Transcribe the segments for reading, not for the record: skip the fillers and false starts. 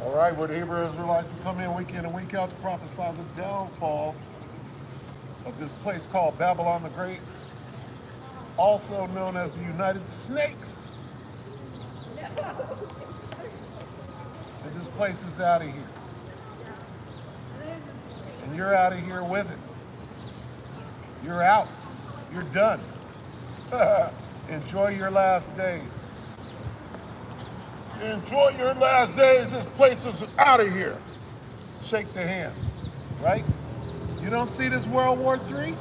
All right, we're the Hebrew Israelites who come in week and week out to prophesy the downfall of this place called Babylon the Great, also known as the United Snakes. And this place is out of here. And you're out of here with it. You're out. You're done. Enjoy your last days. Enjoy your last days. This place is out of here. Shake the hand, right? You don't see this World War III?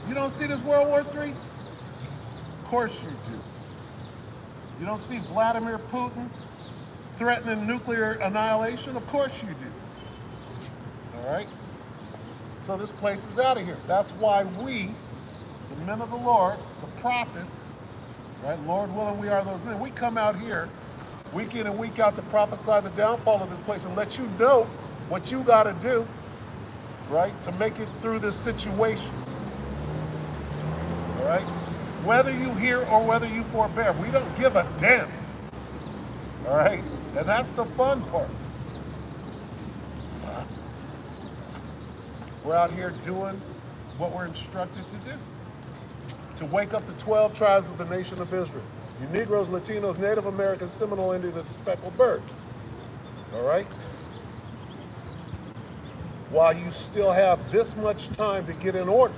You don't see this World War III? Of course you do. You don't see Vladimir Putin threatening nuclear annihilation? Of course you do. All right? So this place is out of here. That's why we, the men of the Lord, the prophets, right? Lord willing, we are those men. We come out here week in and week out to prophesy the downfall of this place and let you know what you got to do, right, to make it through this situation. All right? Whether you hear or whether you forbear, we don't give a damn. All right? And that's the fun part. We're out here doing what we're instructed to do. To wake up the 12 tribes of the nation of Israel. You Negroes, Latinos, Native Americans, Seminole Indians, and Speckled Bird. All right? While you still have this much time to get in order.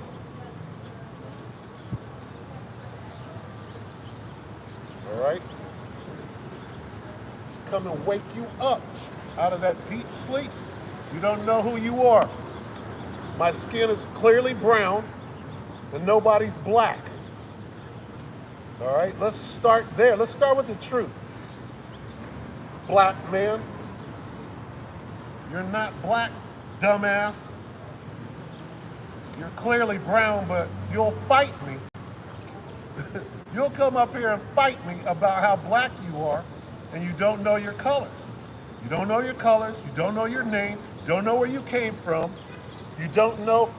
All right? Come and wake you up out of that deep sleep. You don't know who you are. My skin is clearly brown and nobody's black. All right, let's start there. Let's start with the truth. Black man, you're not black, dumbass. You're clearly brown, but you'll fight me. You'll come up here and fight me about how black you are, and you don't know your colors. You don't know your colors, you don't know your name, you don't know where you came from, you don't know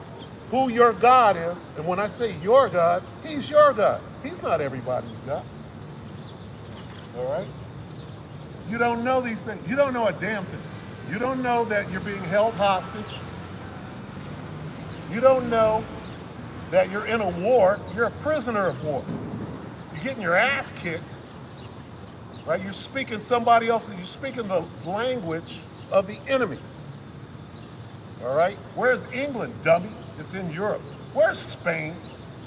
who your God is. And when I say your God, he's your God. He's not everybody's God. All right? You don't know these things. You don't know a damn thing. You don't know that you're being held hostage. You don't know that you're in a war. You're a prisoner of war. You're getting your ass kicked. Right? You're speaking somebody else, you're speaking the language of the enemy. All right? Where's England, dummy? It's in Europe. Where's Spain,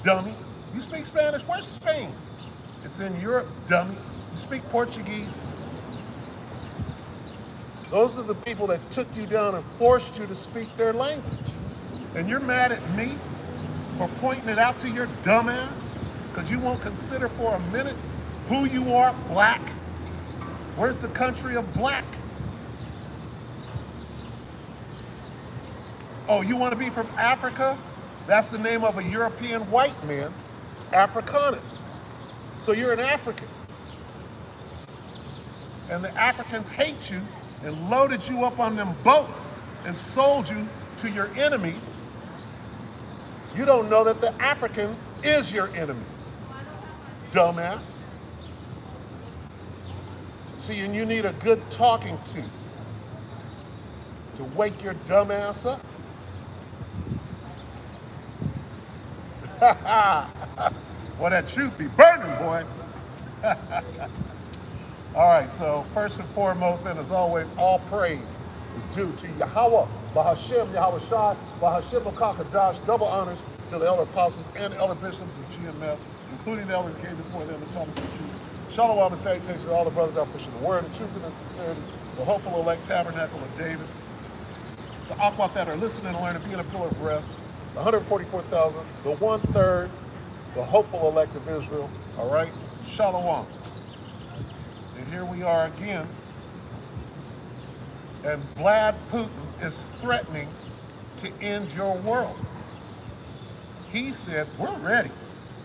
dummy? You speak Spanish? Where's Spain? It's in Europe, dummy. You speak Portuguese? Those are the people that took you down and forced you to speak their language. And you're mad at me for pointing it out to your dumb ass because you won't consider for a minute who you are, black. Where's the country of black? Oh, you want to be from Africa? That's the name of a European white man, Africanus. So you're an African. And the Africans hate you and loaded you up on them boats and sold you to your enemies. You don't know that the African is your enemy, dumbass. See, and you need a good talking to wake your dumb ass up. Well, that truth be burning, boy. All right, so first and foremost, and as always, all praise is due to Yahweh, Bahashem, Yahweh Shai, Bahashem Kadash, double honors to the elder apostles and the elder bishops of GMS, including the elders who came before them, the Thomas and Truth. Shalom and salutations to all the brothers out pushing the word and truth and sincerity, the hopeful elect tabernacle of David, the Aquat that are listening and learning, being a pillar of rest, the 144,000, the 1/3, the hopeful elect of Israel. All right, Shalom. And here we are again. And Vlad Putin is threatening to end your world. He said, we're ready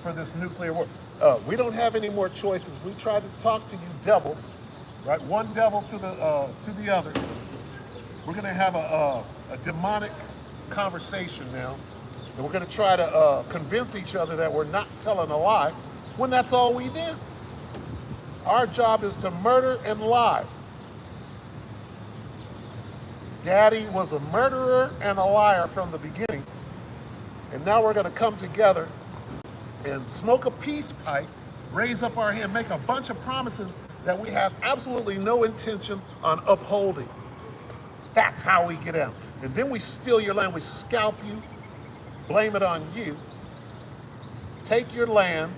for this nuclear war. We don't have any more choices. We tried to talk to you devils, right? One devil to the other. We're going to have a demonic conversation now. And we're going to try to convince each other that we're not telling a lie when that's all we do. Our job is to murder and lie. Daddy was a murderer and a liar from the beginning. And now we're going to come together and smoke a peace pipe, raise up our hand, make a bunch of promises that we have absolutely no intention on upholding. That's how we get out. And then we steal your land, we scalp you, blame it on you, take your land,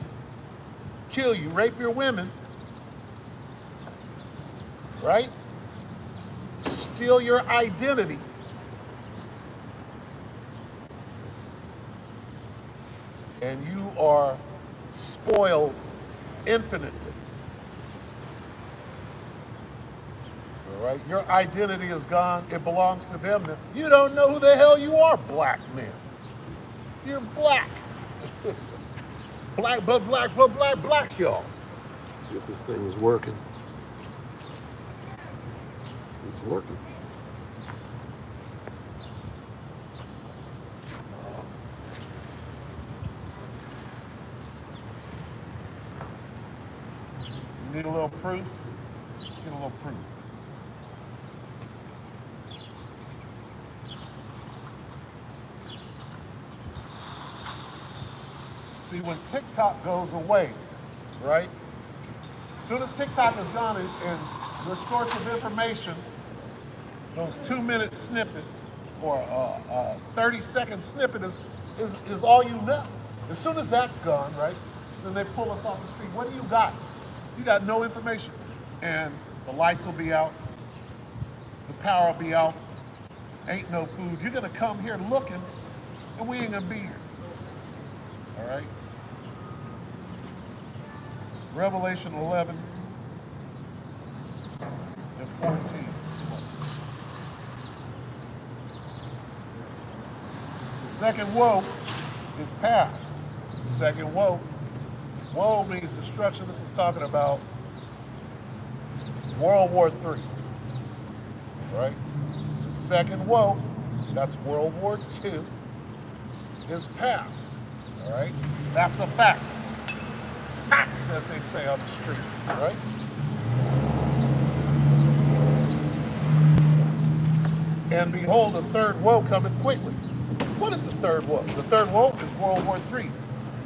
kill you, rape your women, right? Steal your identity. And you are spoiled infinitely. All right? Your identity is gone. It belongs to them. You don't know who the hell you are, black man. You're black. Black, y'all. See if this thing is working. It's working. You need a little proof? Get a little proof. See, when TikTok goes away, right? As soon as TikTok is gone and your source of information, those 2-minute snippets or a 30-second snippet is all you know. As soon as that's gone, right, then they pull us off the street. What do you got? You got no information. And the lights will be out, the power will be out, ain't no food. You're gonna come here looking, and we ain't gonna be here. All right? Revelation 11 and 14. The second woe is past. The second woe. Woe means destruction. This is talking about World War III. Right? The second woe, that's World War II, is past. All right? That's a fact. Facts, as they say on the street. Right? And behold, the third woe cometh quickly. What is the third woe? The third woe is World War III. You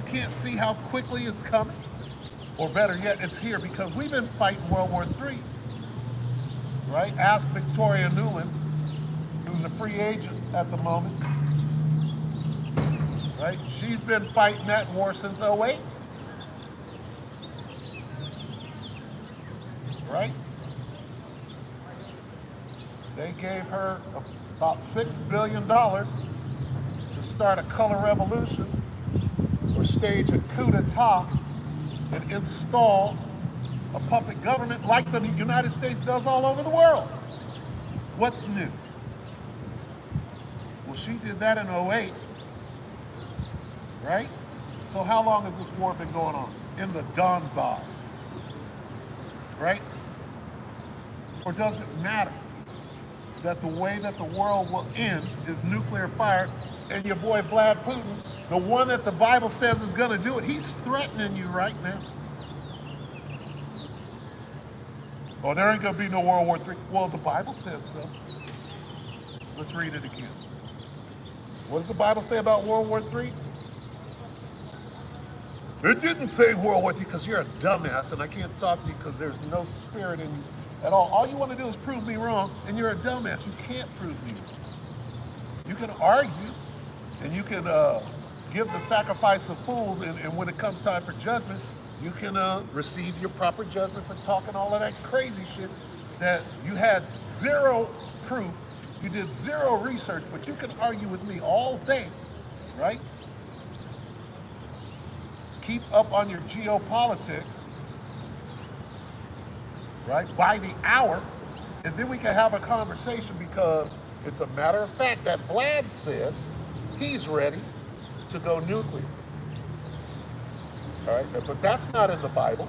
can't see how quickly it's coming. Or better yet, it's here because we've been fighting World War III. Right? Ask Victoria Nuland, who's a free agent at the moment. Right? She's been fighting that war since '08. Right? They gave her about $6 billion to start a color revolution or stage a coup d'etat and install a puppet government like the United States does all over the world. What's new? Well, she did that in '08, right? So how long has this war been going on? In the Donbass, right? Or does it matter that the way that the world will end is nuclear fire, and your boy Vlad Putin, the one that the Bible says is going to do it, he's threatening you right now. Oh, there ain't going to be no World War III. Well, the Bible says so. Let's read it again. What does the Bible say about World War III? It didn't say World War III because you're a dumbass and I can't talk to you because there's no spirit in you at all. All you want to do is prove me wrong, and you're a dumbass. You can't prove me wrong. You can argue, and you can give the sacrifice of fools, and when it comes time for judgment, you can receive your proper judgment for talking all of that crazy shit that you had zero proof, you did zero research, but you can argue with me all day, right? Keep up on your geopolitics, right, by the hour, and then we can have a conversation because it's a matter of fact that Vlad said he's ready to go nuclear. All right, but that's not in the Bible,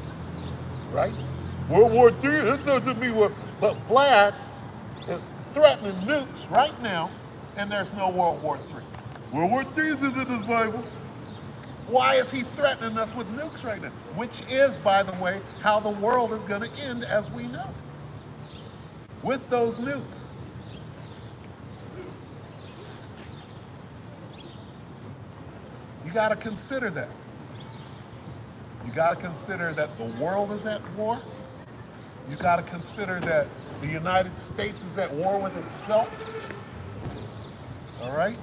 right? World War III, that doesn't mean war. But Vlad is threatening nukes right now, and there's no World War III. World War III isn't in the Bible. Why is he threatening us with nukes right now? Which is, by the way, how the world is going to end as we know. With those nukes. got to consider that. You got to consider that the world is at war. You got to consider that the United States is at war with itself. All right?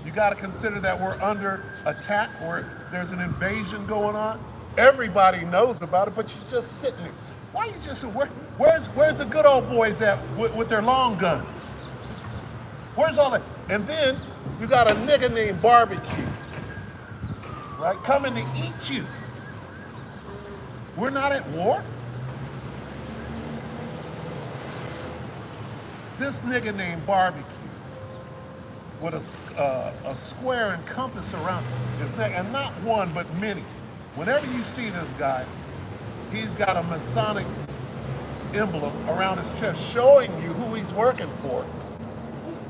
You got to consider that we're under attack, or there's an invasion going on. Everybody knows about it, but you're just sitting there. Why you just, where's the good old boys at with their long guns? Where's all that? And then you got a nigga named Barbecue, right, coming to eat you. We're not at war. This nigga named Barbecue, with a square and compass around his neck, and not one, but many. Whenever you see this guy, he's got a Masonic emblem around his chest showing you who he's working for,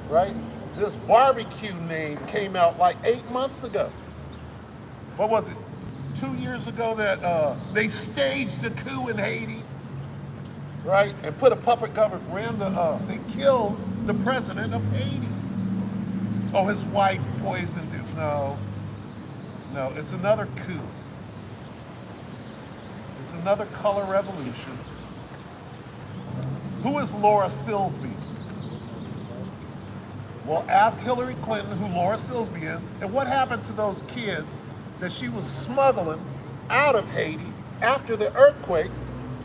right? This Barbecue name came out like 8 months ago. What was it? 2 years ago that they staged a coup in Haiti, right? And put a puppet government, they killed the president of Haiti. Oh, his wife poisoned him. No, it's another coup. It's another color revolution. Who is Laura Silsby? Well, ask Hillary Clinton who Laura Silsby is, and what happened to those kids that she was smuggling out of Haiti after the earthquake,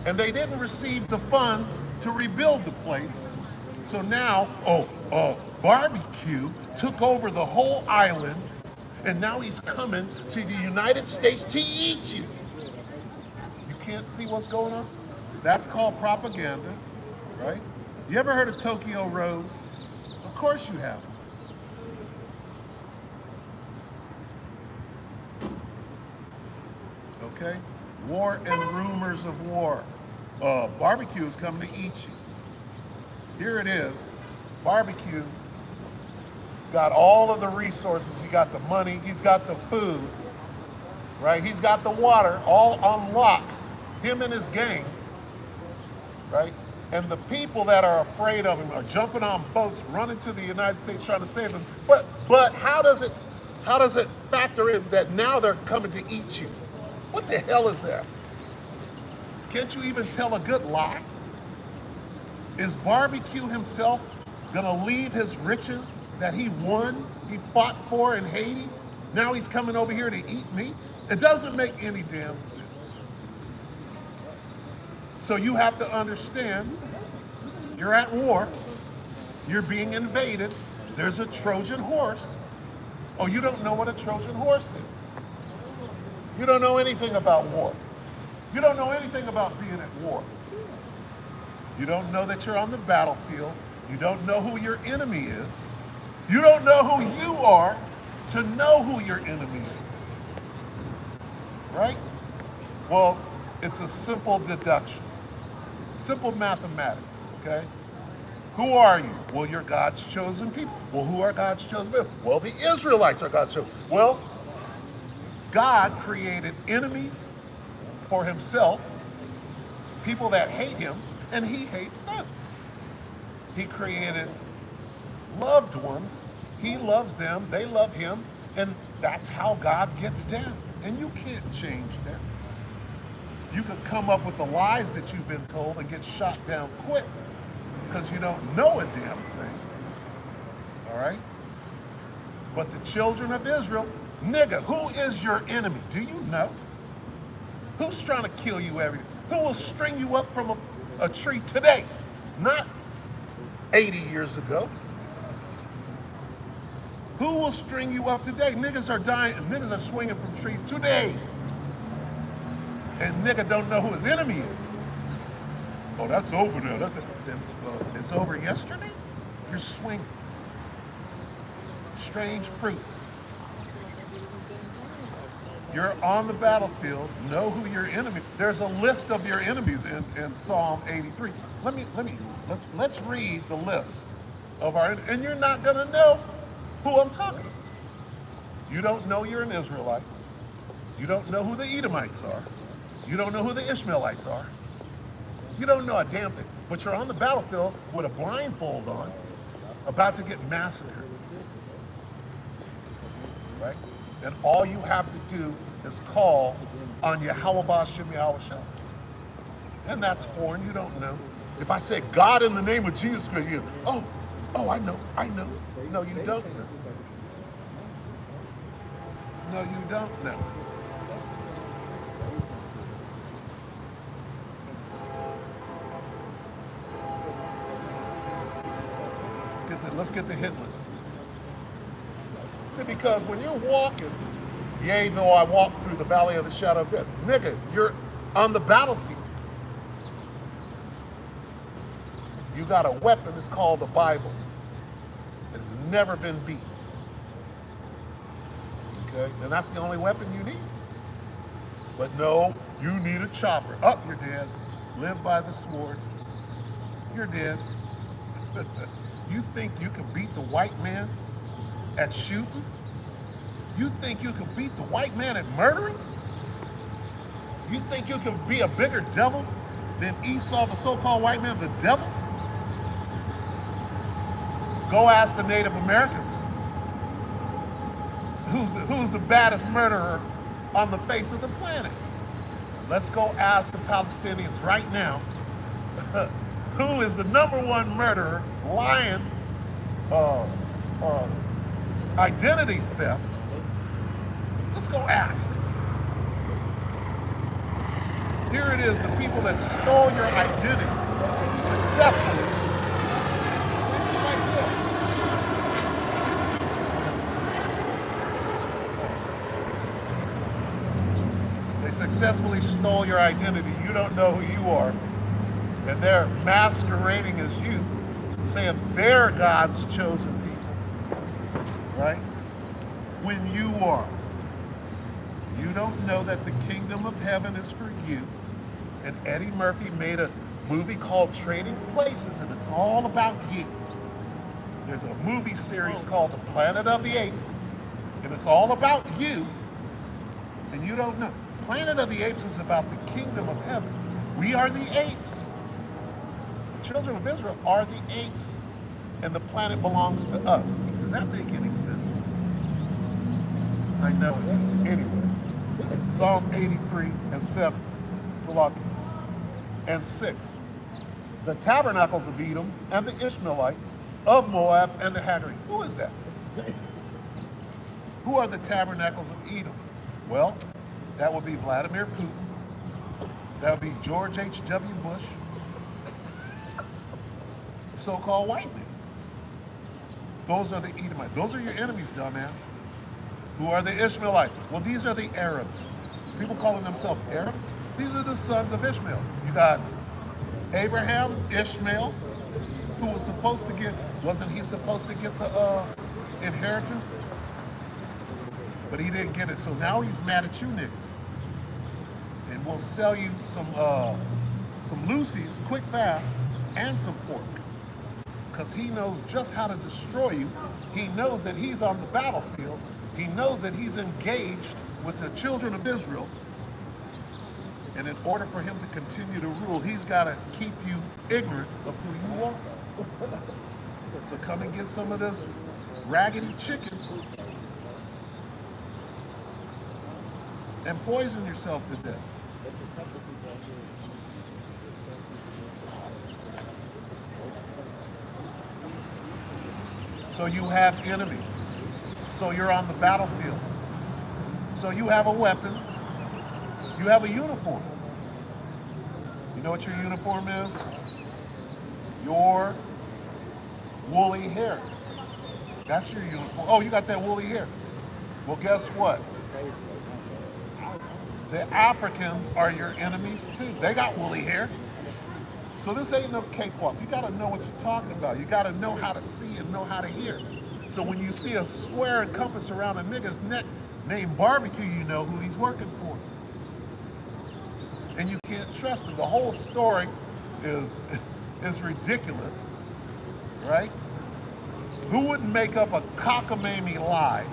and they didn't receive the funds to rebuild the place. So now, Barbecue took over the whole island, and now he's coming to the United States to eat you. You can't see what's going on? That's called propaganda, right? You ever heard of Tokyo Rose? Of course you have. Okay? War and rumors of war. Barbecue is coming to eat you. Here it is. Barbecue got all of the resources. He got the money. He's got the food, right? He's got the water all on lock. Him and his gang, right? And the people that are afraid of him are jumping on boats, running to the United States trying to save him. But how does it factor in that now they're coming to eat you? What the hell is that? Can't you even tell a good lie? Is Barbecue himself gonna leave his riches that he won, he fought for in Haiti? Now he's coming over here to eat me? It doesn't make any damn sense. So you have to understand, you're at war, you're being invaded, there's a Trojan horse. Oh, you don't know what a Trojan horse is. You don't know anything about war. You don't know anything about being at war. You don't know that you're on the battlefield. You don't know who your enemy is. You don't know who you are to know who your enemy is. Right? Well, it's a simple deduction. Simple mathematics, okay? Who are you? Well, you're God's chosen people. Well, who are God's chosen people? Well, the Israelites are God's chosen. Well, God created enemies for himself, people that hate him, and he hates them. He created loved ones. He loves them, they love him, and that's how God gets down. And you can't change that. You could come up with the lies that you've been told and get shot down quick because you don't know a damn thing. All right? But the children of Israel, nigga, who is your enemy? Do you know? Who's trying to kill you every day? Who will string you up from a tree today? Not 80 years ago. Who will string you up today? Niggas are dying, niggas are swinging from trees today. And nigga don't know who his enemy is. Oh, that's over there. It's over yesterday? You're swinging. Strange fruit. You're on the battlefield. Know who your enemy. There's a list of your enemies in Psalm 83. Let's read the list of our, and you're not gonna know who I'm talking about. You don't know you're an Israelite. You don't know who the Edomites are. You don't know who the Ishmaelites are. You don't know a damn thing. But you're on the battlefield with a blindfold on, about to get massacred. Right? And all you have to do is call on Yahweh Ba'Shem Yahweh Shah. And that's foreign, you don't know. If I say God in the name of Jesus, you, oh, I know. No, you don't know. No, you don't know. Let's get the hit list. See, because when you're walking, yea, though I walk through the valley of the shadow of death, nigga, you're on the battlefield. You got a weapon, it's called the Bible. It's never been beat. Okay? And that's the only weapon you need. But no, you need a chopper. Up, you're dead. Live by the sword. You're dead. You think you can beat the white man at shooting? You think you can beat the white man at murdering? You think you can be a bigger devil than Esau, the so-called white man, the devil? Go ask the Native Americans. Who's the baddest murderer on the face of the planet? Let's go ask the Palestinians right now. Who is the #1 murderer, lying, identity theft? Let's go ask. Here it is, the people that stole your identity successfully. It's like this. They successfully stole your identity. You don't know who you are. And they're masquerading as you, saying they're God's chosen people, right? When you are. You don't know that the kingdom of heaven is for you. And Eddie Murphy made a movie called Trading Places, and it's all about you. There's a movie series called The Planet of the Apes, and it's all about you, and you don't know. Planet of the Apes is about the kingdom of heaven. We are the apes. Children of Israel are the apes, and the planet belongs to us. Does that make any sense? I know it. Anyway, Psalm 83 and 7, Salaki, and 6. The tabernacles of Edom and the Ishmaelites, of Moab and the Hagari. Who is that? Who are the tabernacles of Edom? Well, that would be Vladimir Putin. That would be George H.W. Bush. So-called white men. Those are the Edomites. Those are your enemies, dumbass. Who are the Ishmaelites? Well, these are the Arabs. People calling themselves Arabs. These are the sons of Ishmael. You got Abraham, Ishmael, who was supposed to get, wasn't he supposed to get the inheritance? But he didn't get it. So now he's mad at you niggas. And we'll sell you some Lucy's quick, fast, and some pork. Because he knows just how to destroy you. He knows that he's on the battlefield. He knows that he's engaged with the children of Israel. And in order for him to continue to rule, he's got to keep you ignorant of who you are. So come and get some of this raggedy chicken and poison yourself to death. So you have enemies. So you're on the battlefield. So you have a weapon. You have a uniform. You know what your uniform is? Your woolly hair. That's your uniform. Oh, you got that woolly hair. Well, guess what? The Africans are your enemies too. They got woolly hair. So this ain't no cakewalk. You gotta know what you're talking about. You gotta know how to see and know how to hear. So when you see a square and compass around a nigga's neck named Barbecue, you know who he's working for. And you can't trust him. The whole story is ridiculous, right? Who wouldn't make up a cockamamie lie?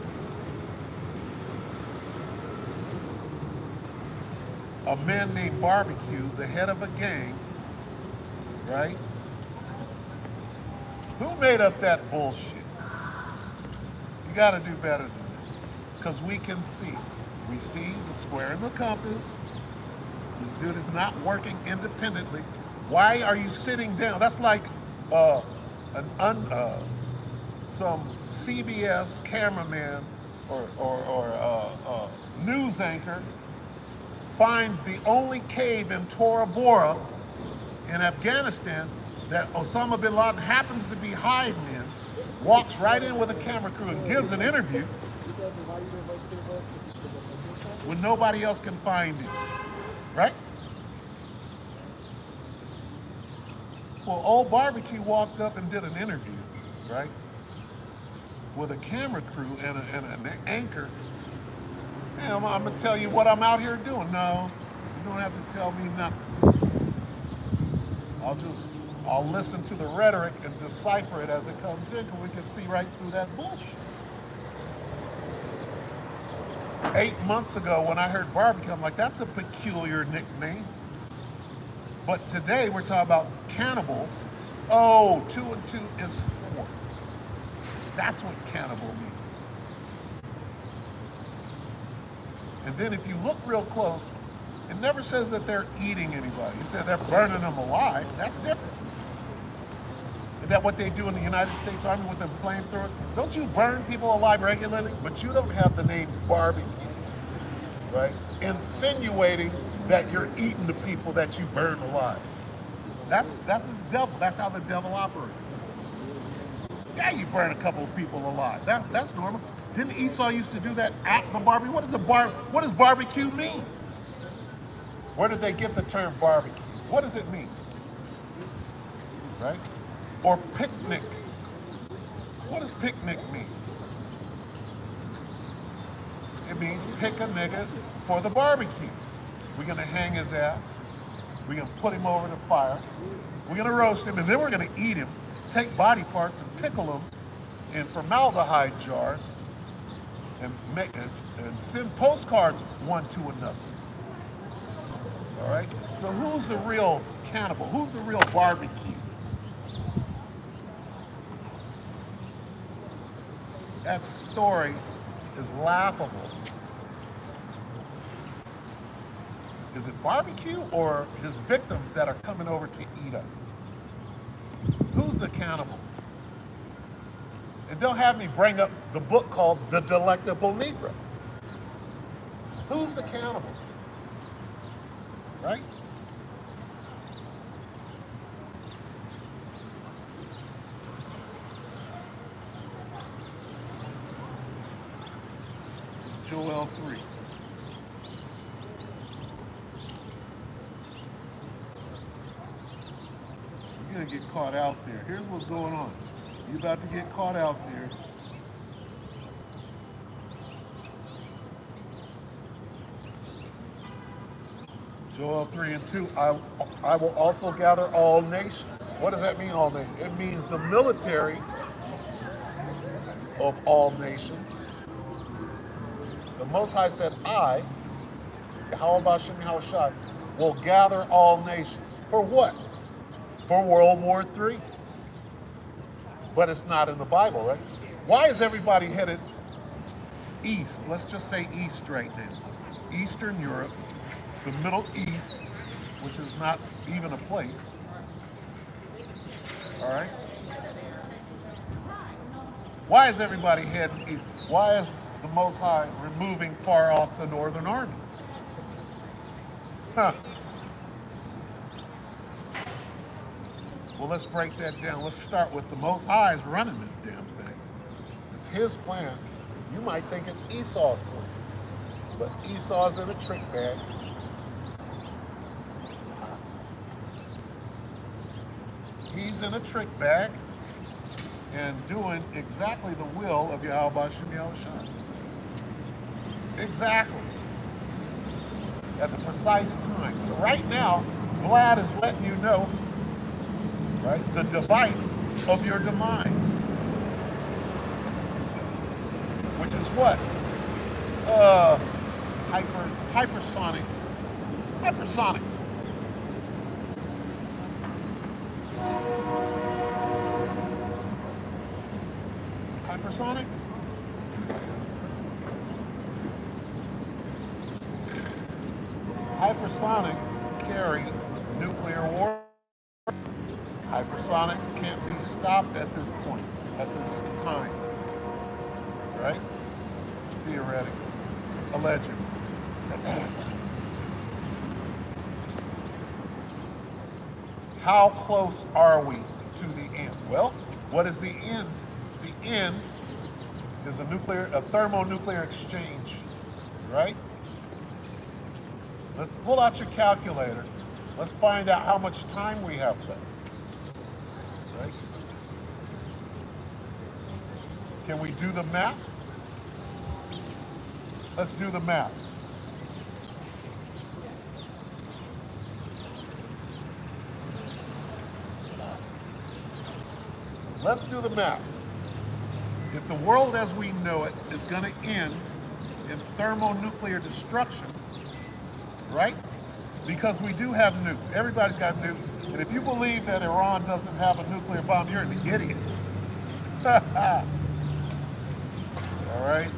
A man named Barbecue, the head of a gang, right? Who made up that bullshit? You gotta do better than that. because we can see. We see the square and the compass. This dude is not working independently. Why are you sitting down? That's like some CBS cameraman or news anchor finds the only cave in Tora Bora in Afghanistan that Osama bin Laden happens to be hiding in, walks right in with a camera crew and gives an interview when nobody else can find him, right? Well, Old Barbecue walked up and did an interview, right, with a camera crew and an anchor. Hey, I'm gonna tell you what I'm out here doing. No, you don't have to tell me nothing. I'll listen to the rhetoric and decipher it as it comes in, because we can see right through that bullshit. 8 months ago when I heard barbecue, I'm like, that's a peculiar nickname. But today we're talking about cannibals. Oh, 2 and 2 is 4. That's what cannibal means. And then if you look real close, it never says that they're eating anybody. It says they're burning them alive. That's different. Is that what they do in the United States Army with the flamethrower? Don't you burn people alive regularly? But you don't have the name barbecue, right? Insinuating that you're eating the people that you burn alive. That's the devil. That's how the devil operates. Yeah, you burn a couple of people alive. That's normal. Didn't Esau used to do that at the barbecue? What does barbecue mean? Where did they get the term barbecue? What does it mean? Right? Or picnic. What does picnic mean? It means pick a nigga for the barbecue. We're gonna hang his ass. We're gonna put him over the fire. We're gonna roast him, and then we're gonna eat him, take body parts and pickle them in formaldehyde jars and send postcards one to another. All right? So who's the real cannibal? Who's the real barbecue? That story is laughable. Is it barbecue or his victims that are coming over to eat him? Who's the cannibal? And don't have me bring up the book called The Delectable Negro. Who's the cannibal? Right? Joel 3. You're gonna get caught out there. Here's what's going on. You're about to get caught out there. Joel 3 and 2, I will also gather all nations. What does that mean, all nations? It means the military of all nations. The Most High said, I, Yahweh Bashem Yahushai, will gather all nations. For what? For World War III. But it's not in the Bible, right? Why is everybody headed east? Let's just say east right now. Eastern Europe, the Middle East, which is not even a place. All right? Why is everybody heading east? Why is the Most High removing far off the Northern Army? Huh. Well, let's break that down. Let's start with the Most High is running this damn thing. It's his plan. You might think it's Esau's plan, but Esau's in a trick bag. He's in a trick bag and doing exactly the will of Yahweh Bashem Yahushua. Exactly. At the precise time. So right now, Vlad is letting you know, right, the device of your demise. Which is what? Hypersonics. Hypersonics? Hypersonics carry nuclear war. Hypersonics can't be stopped at this point, at this time, right? Theoretically, allegedly. How close are we to the end? Well, what is the end? The end is a thermonuclear exchange, right? Let's pull out your calculator. Let's find out how much time we have left, right? Can we do the math? Let's do the math. Let's do the math. If the world as we know it is going to end in thermonuclear destruction, right? Because we do have nukes. Everybody's got nukes. And if you believe that Iran doesn't have a nuclear bomb, you're an idiot. All right?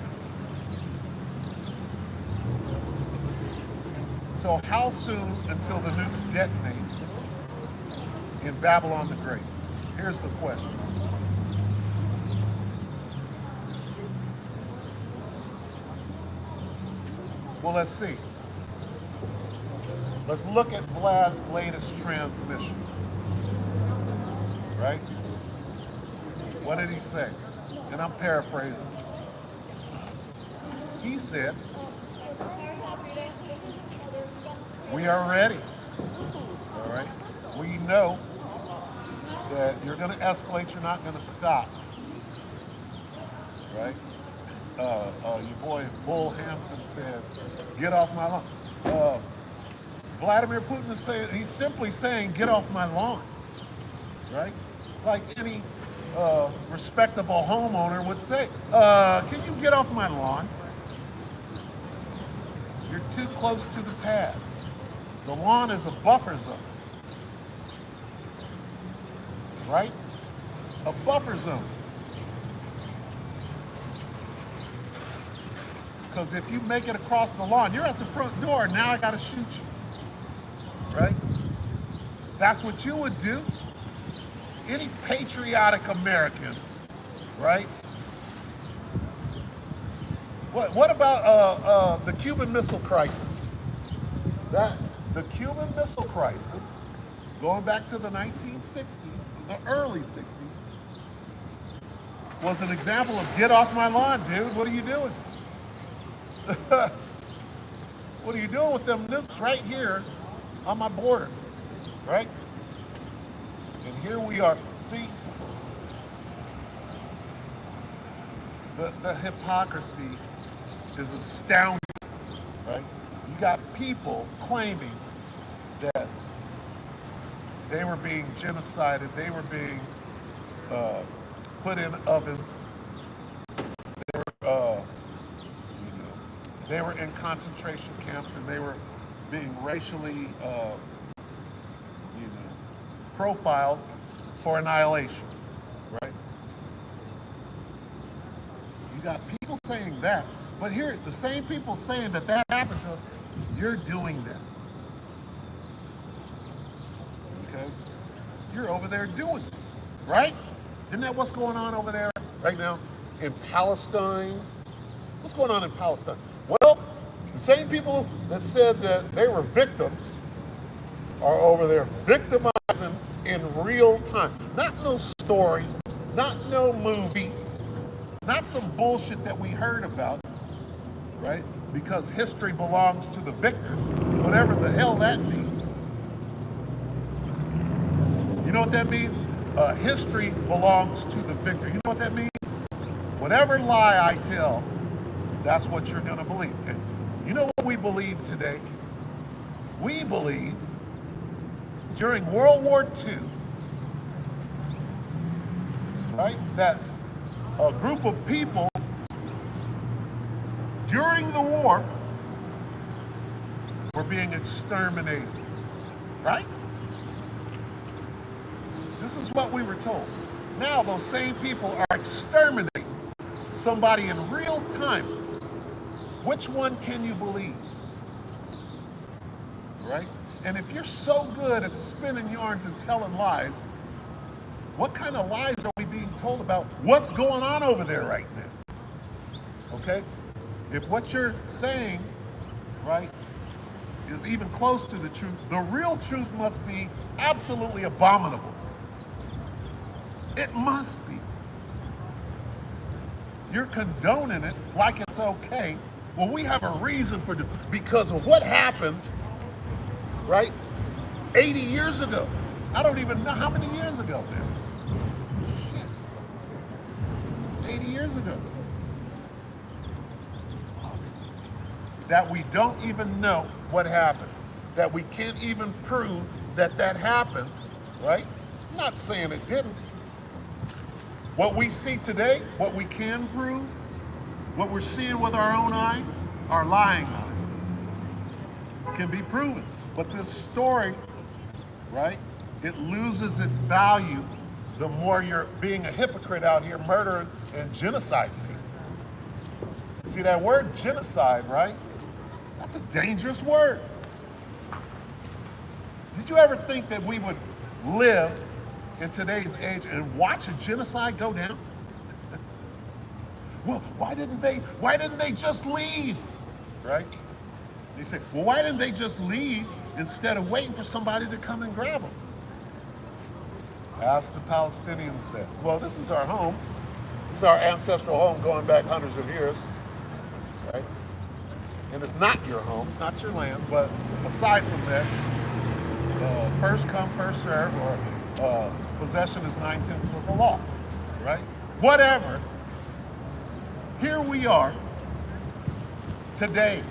So how soon until the nukes detonate in Babylon the Great? Here's the question. Well, let's see. Let's look at Vlad's latest transmission. Right? What did he say? And I'm paraphrasing. He said, we are ready. All right? We know that you're going to escalate, you're not going to stop. Right? Your boy Bull Hansen said, get off my lawn. Vladimir Putin is saying, he's simply saying, get off my lawn. Right? Like any respectable homeowner would say, can you get off my lawn? You're too close to the pad. The lawn is a buffer zone. Right? A buffer zone. Because if you make it across the lawn, you're at the front door, now I gotta shoot you. Right? That's what you would do. Any patriotic American, right? What about the Cuban Missile Crisis? The Cuban Missile Crisis, going back to the 1960s, the early 60s, was an example of get off my lawn, dude. What are you doing? What are you doing with them nukes right here on my border, right? And here we are. See, the hypocrisy is astounding, right? You got people claiming that they were being genocided, they were being put in ovens, they were in concentration camps, and they were being racially, profiled for annihilation, right? You got people saying that, but here, the same people saying that that happened to us, you're doing that. Okay? You're over there doing it, right? Isn't that what's going on over there right now in Palestine? What's going on in Palestine? Well, the same people that said that they were victims are over there victimizing in real time. Not no story, not no movie, not some bullshit that we heard about, right? Because history belongs to the victors, whatever the hell that means. You know what that means? History belongs to the victor. You know what that means? Whatever lie I tell, that's what you're going to believe. And you know what we believe today? We believe during World War II, right, that a group of people during the war were being exterminated, right? This is what we were told. Now those same people are exterminating somebody in real time. Which one can you believe? right? And if you're so good at spinning yarns and telling lies, what kind of lies are we being told about what's going on over there right now? Okay? If what you're saying, right, is even close to the truth, the real truth must be absolutely abominable. It must be. You're condoning it like it's okay. Well, we have a reason for it because of what happened, right, 80 years ago. I don't even know how many years ago there. Shit. 80 years ago. That we don't even know what happened. That we can't even prove that that happened, right? I'm not saying it didn't. What we see today, what we can prove, what we're seeing with our own eyes, our lying eyes, can be proven. But this story, right, it loses its value the more you're being a hypocrite out here murdering and genociding people. See that word genocide, right? That's a dangerous word. Did you ever think that we would live in today's age and watch a genocide go down? Well, why didn't they just leave? Right? They say, well, why didn't they just leave instead of waiting for somebody to come and grab them? Ask the Palestinians that. Well, this is our home. This is our ancestral home going back hundreds of years. Right? And it's not your home, it's not your land, but aside from that, first come, first serve, or possession is 9/10 of the law, right? Whatever. Here we are today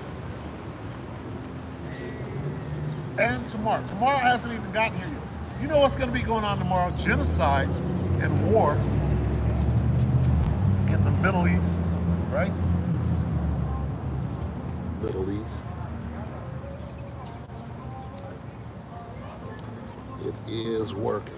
and tomorrow. Tomorrow hasn't even gotten here yet. You know what's going to be going on tomorrow? Genocide and war in the Middle East, right? Middle East. It is working.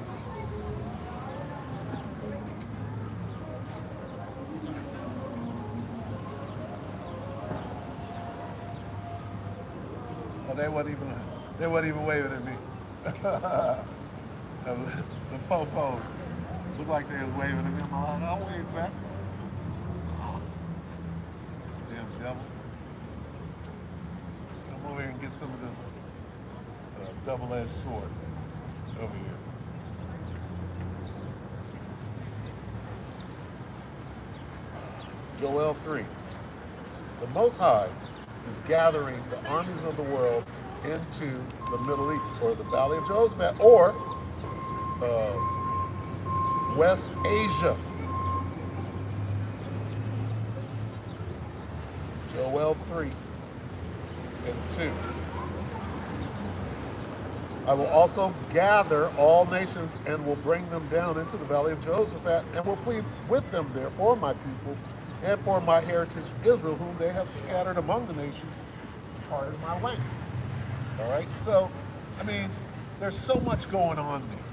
Well, they weren't even waving at me. The po-po looked like they was waving at me. I'm like, I'll wave back. Damn devils. Come over here and get some of this double-edged sword over here. Joel 3. The Most High is gathering the armies of the world into the Middle East, or the Valley of Jehoshaphat, or West Asia. Joel 3 and 2. I will also gather all nations and will bring them down into the Valley of Jehoshaphat and will plead with them there for my people and for my heritage Israel, whom they have scattered among the nations, part of my land. All right, so, I mean, there's so much going on there.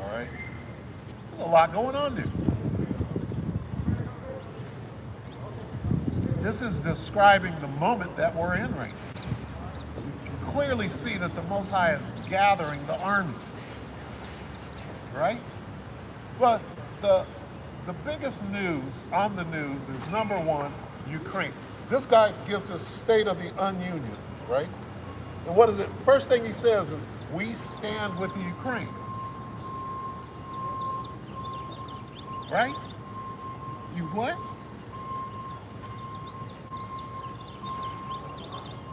All right, there's a lot going on there. This is describing the moment that we're in right now. You can clearly see that the Most High is gathering the armies, right? But the biggest news on the news is, number one, Ukraine. This guy gives us state of the union, right? And what is it? First thing he says is, we stand with the Ukraine. Right? You what?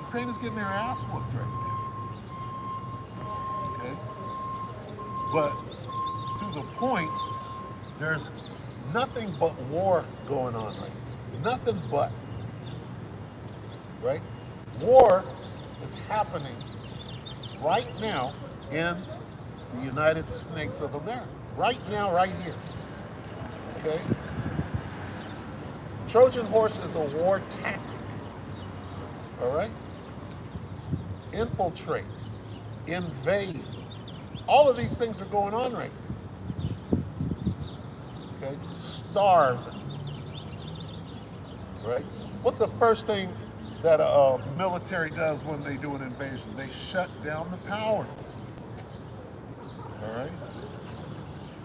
Ukraine is getting their ass whooped right now. Okay? But to the point, there's nothing but war going on right now. Nothing but. Right? War is happening right now in the United States of America. Right now, right here. Okay? Trojan horse is a war tactic. All right? Infiltrate, invade. All of these things are going on right now. Okay? Starve. Right? What's the first thing that a military does when they do an invasion. They shut down the power. All right?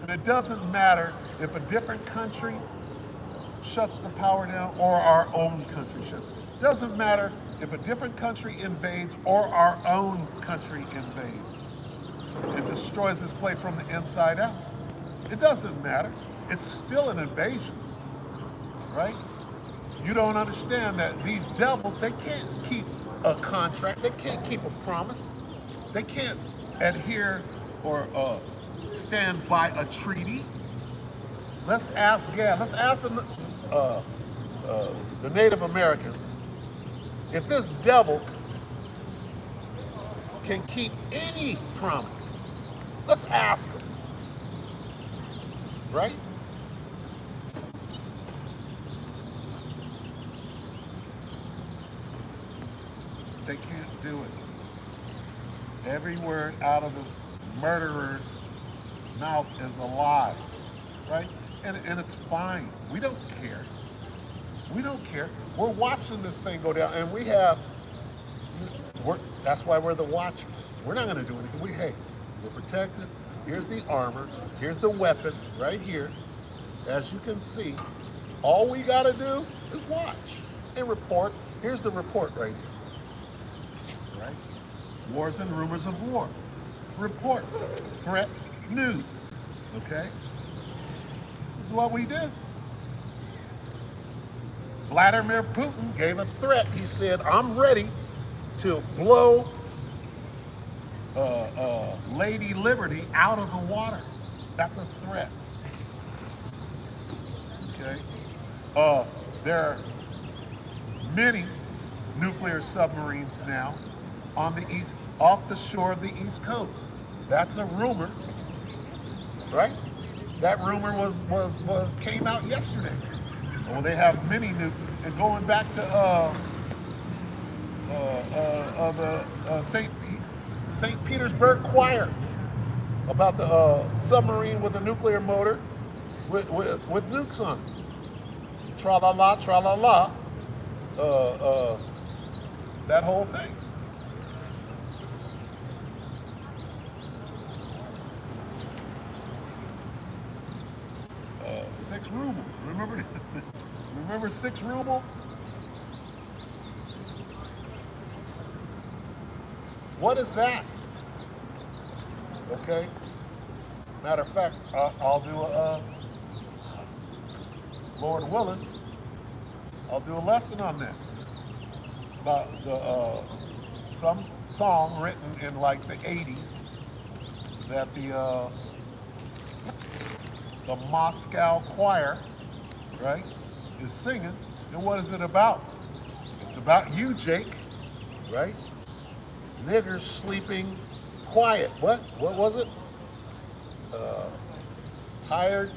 And it doesn't matter if a different country shuts the power down or our own country shuts. It doesn't matter if a different country invades or our own country invades. It destroys this place from the inside out. It doesn't matter. It's still an invasion, right? You don't understand that these devils, they can't keep a contract. They can't keep a promise. They can't adhere or stand by a treaty. Let's ask the Native Americans if this devil can keep any promise. Let's ask them, right? They can't do it. Every word out of the murderer's mouth is a lie, right? And it's fine. We don't care. We don't care. We're watching this thing go down, and that's why we're the watchers. We're not going to do anything. We're protected. Here's the armor. Here's the weapon right here. As you can see, all we got to do is watch and report. Here's the report right here. Right? Wars and rumors of war. Reports, threats, news. Okay? This is what we do. Vladimir Putin gave a threat. He said, I'm ready to blow Lady Liberty out of the water. That's a threat. Okay? There are many nuclear submarines now on the off the shore of the East Coast. That's a rumor, right? That rumor was came out yesterday. Well, they have many nuclear, and going back to the St. Petersburg Choir about the submarine with a nuclear motor with nukes on it. Tra la la, that whole thing. $6. Remember $6? What is that? Okay. Matter of fact, I'll do Lord willing, I'll do a lesson on that. About some song written in like the 80s that the Moscow Choir, right, is singing. And what is it about? It's about you, Jake, right? Niggers sleeping quiet. What was it? Tired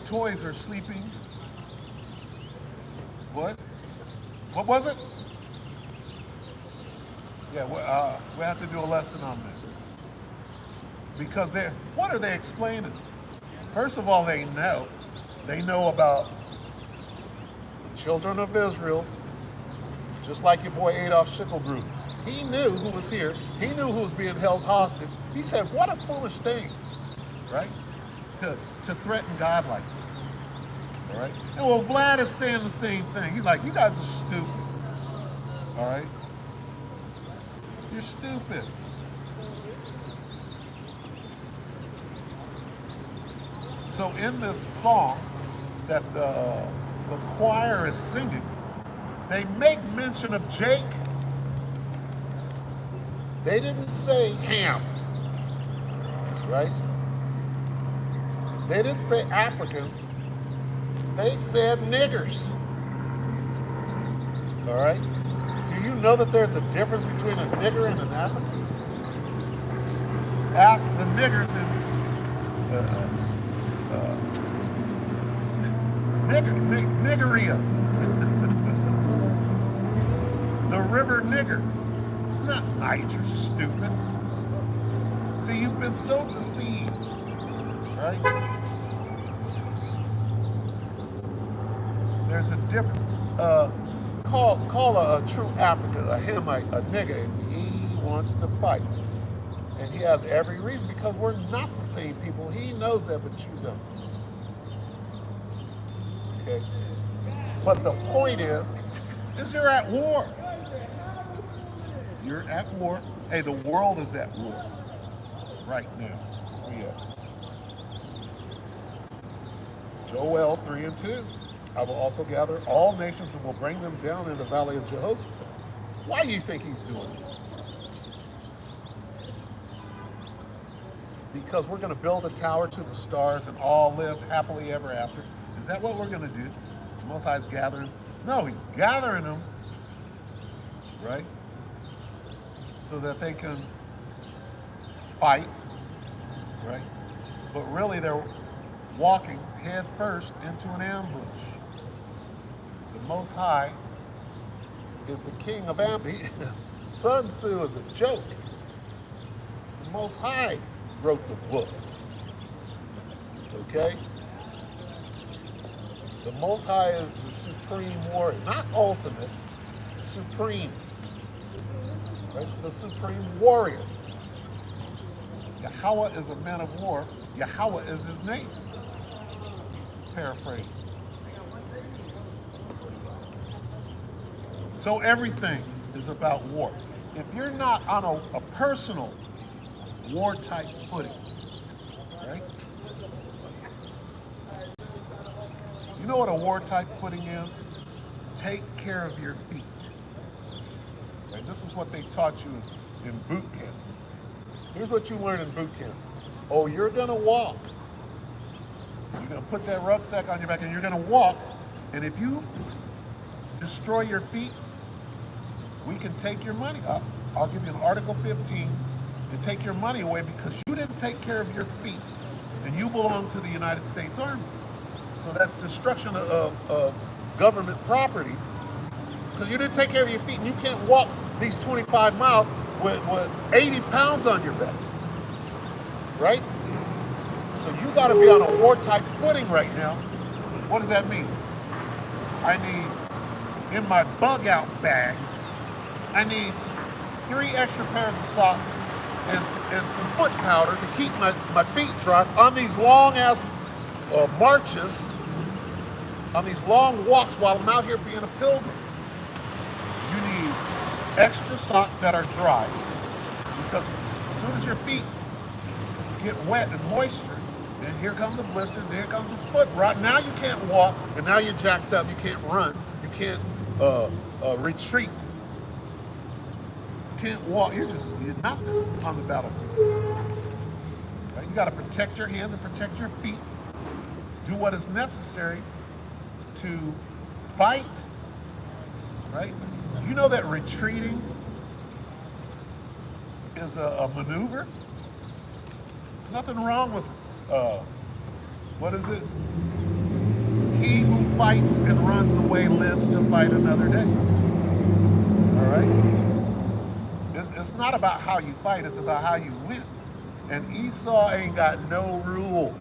toys are sleeping. What was it? Yeah, we have to do a lesson on that. Because what are they explaining? First of all, they know about the children of Israel, just like your boy Adolf Schicklgruber. He knew who was here. He knew who was being held hostage. He said, what a foolish thing, right? To threaten God like that, all right? And well, Vlad is saying the same thing. He's like, you guys are stupid, all right? You're stupid. So in this song that the choir is singing, they make mention of Jake. They didn't say Ham, right? They didn't say Africans. They said niggers. All right? Do you know that there's a difference between a nigger and an African? Ask the niggers in Niggeria. The river Nigger. It's not Niger, stupid. See, you've been so deceived, right? There's a difference. Call a true African, a Hamite, a nigga, and he wants to fight. And he has every reason because we're not the same people. He knows that, but you don't. Okay? But the point is you're at war. You're at war. Hey, the world is at war right now. Yeah. Joel 3:2. I will also gather all nations and will bring them down in the valley of Jehoshaphat. Why do you think he's doing it? Because we're going to build a tower to the stars and all live happily ever after. Is that what we're going to do? The Most High is gathering? No, he's gathering them, right? So that they can fight, right? But really they're walking head first into an ambush. The Most High is the king of ambush. Sun Tzu is a joke. The Most High wrote the book. Okay? The Most High is the supreme warrior, not ultimate, supreme. Right? The supreme warrior. Yahweh is a man of war. Yahweh is his name. Paraphrase. So everything is about war. If you're not on a personal war type footing, right? You know what a war type footing is? Take care of your feet. Right? This is what they taught you in boot camp. Here's what you learn in boot camp. Oh, you're gonna walk. You're gonna put that rucksack on your back and you're gonna walk. And if you destroy your feet, we can take your money up. I'll give you an Article 15 and take your money away because you didn't take care of your feet and you belong to the United States Army. So that's destruction of government property because you didn't take care of your feet and you can't walk these 25 miles with 80 pounds on your back, right? So you got to be on a war type footing right now. What does that mean? I need, in my bug out bag, I need 3 extra pairs of socks and some foot powder to keep my feet dry on these long ass marches, on these long walks while I'm out here being a pilgrim. You need extra socks that are dry because as soon as your feet get wet and moisture, and here come the blisters, and here comes the foot rot. Now you can't walk, and now you're jacked up. You can't run. You can't retreat. You can't walk. You're nothing on the battlefield. Right? You got to protect your hands and protect your feet. Do what is necessary to fight. Right? You know that retreating is a maneuver. Nothing wrong with what is it? He who fights and runs away lives to fight another day. All right? It's not about how you fight, it's about how you win. And Esau ain't got no rules.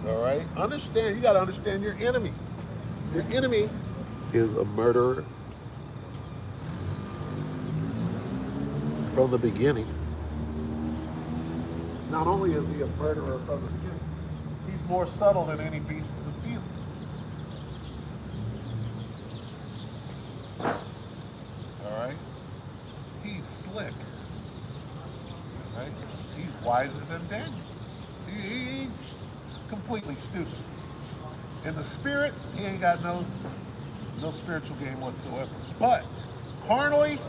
All right? Understand, you got to understand your enemy. Your enemy Is a murderer from the beginning. Not only is he a murderer from the beginning, he's more subtle than any beast of the field. All right? He's slick. Right? He's wiser than Daniel. He's completely stupid. In the spirit, he ain't got no spiritual game whatsoever. But carnally,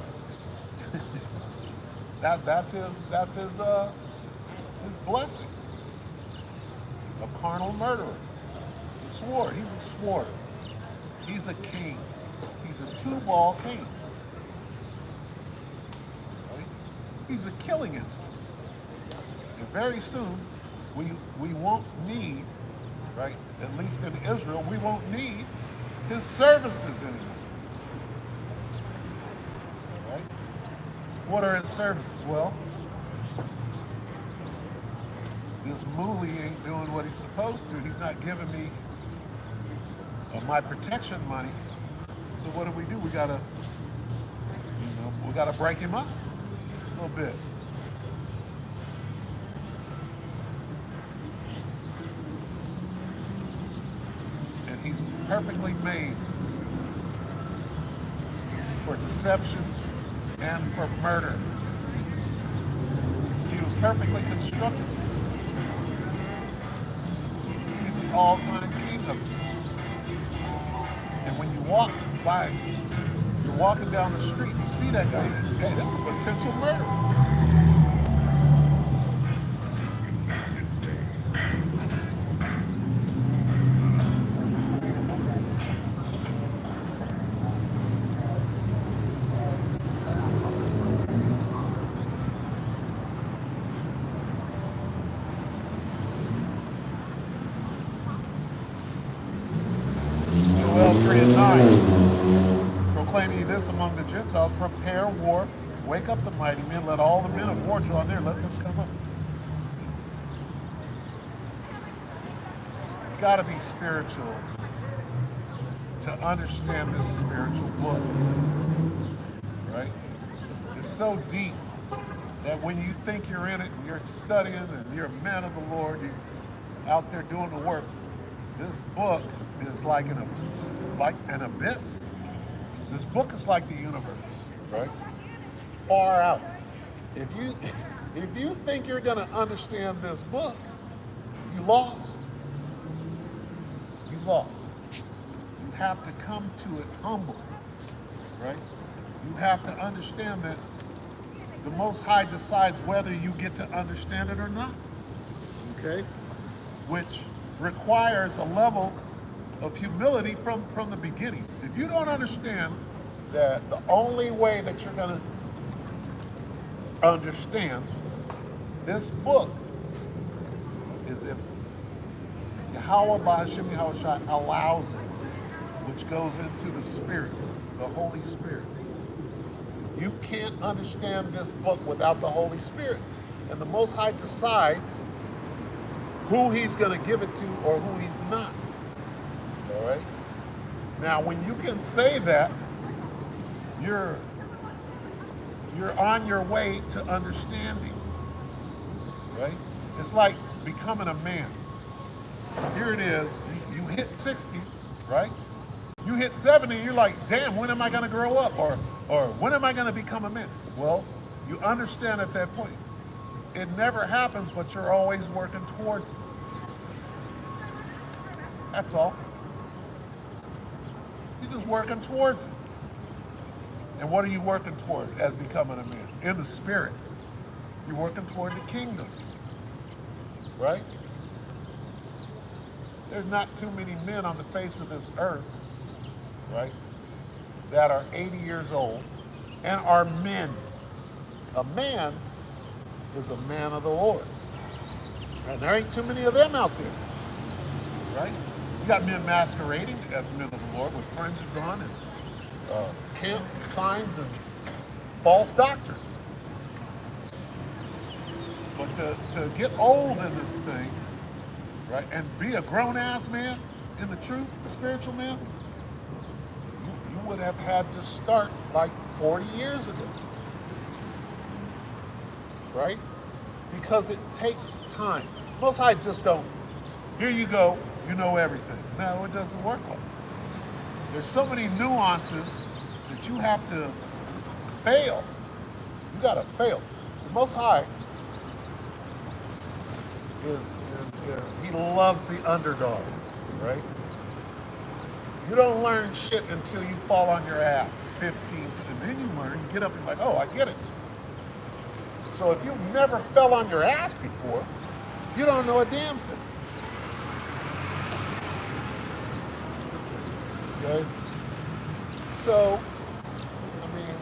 that's his blessing. A carnal murderer. He's a sword. He's a sword. He's a king. He's a two-ball king. Right? He's a killing instinct. And very soon, we won't need, right, at least in Israel, we won't need his services anymore. Right? What are his services? Well, this Mooley ain't doing what he's supposed to. He's not giving me my protection money. So what do? We gotta, we gotta break him up a little bit. And he's perfectly made for deception and for murder. He was perfectly constructed. He's an all-time king of it. And when you walk by, you're walking down the street, you see that guy, hey, this is a potential murderer. Joel 3:9. Proclaim ye this among the Gentiles, prepare war, wake up the mighty men, let all the men of war draw near, let them come up. You gotta be spiritual to understand this spiritual book, right? It's so deep that when you think you're in it, you're studying and you're a man of the Lord, you're out there doing the work, this book is like an abyss. This book is like the universe, right? Far out. If you think you're gonna understand this book, you lost. You lost. You have to come to it humble, right? You have to understand that the Most High decides whether you get to understand it or not, okay? Which requires a level of humility from the beginning. If you don't understand that the only way that you're going to understand this book is if Yahweh Ba'Shem Yahushua allows it, which goes into the Spirit, the Holy Spirit. You can't understand this book without the Holy Spirit. And the Most High decides who he's going to give it to or who he's not. All right? Now, when you can say that, you're on your way to understanding, right? It's like becoming a man. Here it is, you hit 60, right? You hit 70, you're like, damn, when am I going to grow up? Or when am I going to become a man? Well, you understand at that point. It never happens, but you're always working towards it. That's all. You're just working towards it. And what are you working toward as becoming a man? In the spirit. You're working toward the kingdom. Right? There's not too many men on the face of this earth, right, that are 80 years old and are men. A man is a man of the Lord. And there ain't too many of them out there. Right? You got men masquerading as men of the Lord with fringes on and camp signs and false doctrine. But to get old in this thing, right, and be a grown-ass man in the truth, spiritual man, you would have had to start like 40 years ago. Right? Because it takes time. Most High just don't, here you go, you know everything. No, it doesn't work like that. There's so many nuances that you have to fail. You gotta fail. The Most High he loves the underdog, right? You don't learn shit until you fall on your ass 15, and then you learn, you get up and you're like, oh, I get it. So if you've never fell on your ass before, you don't know a damn thing. Okay? So, I mean,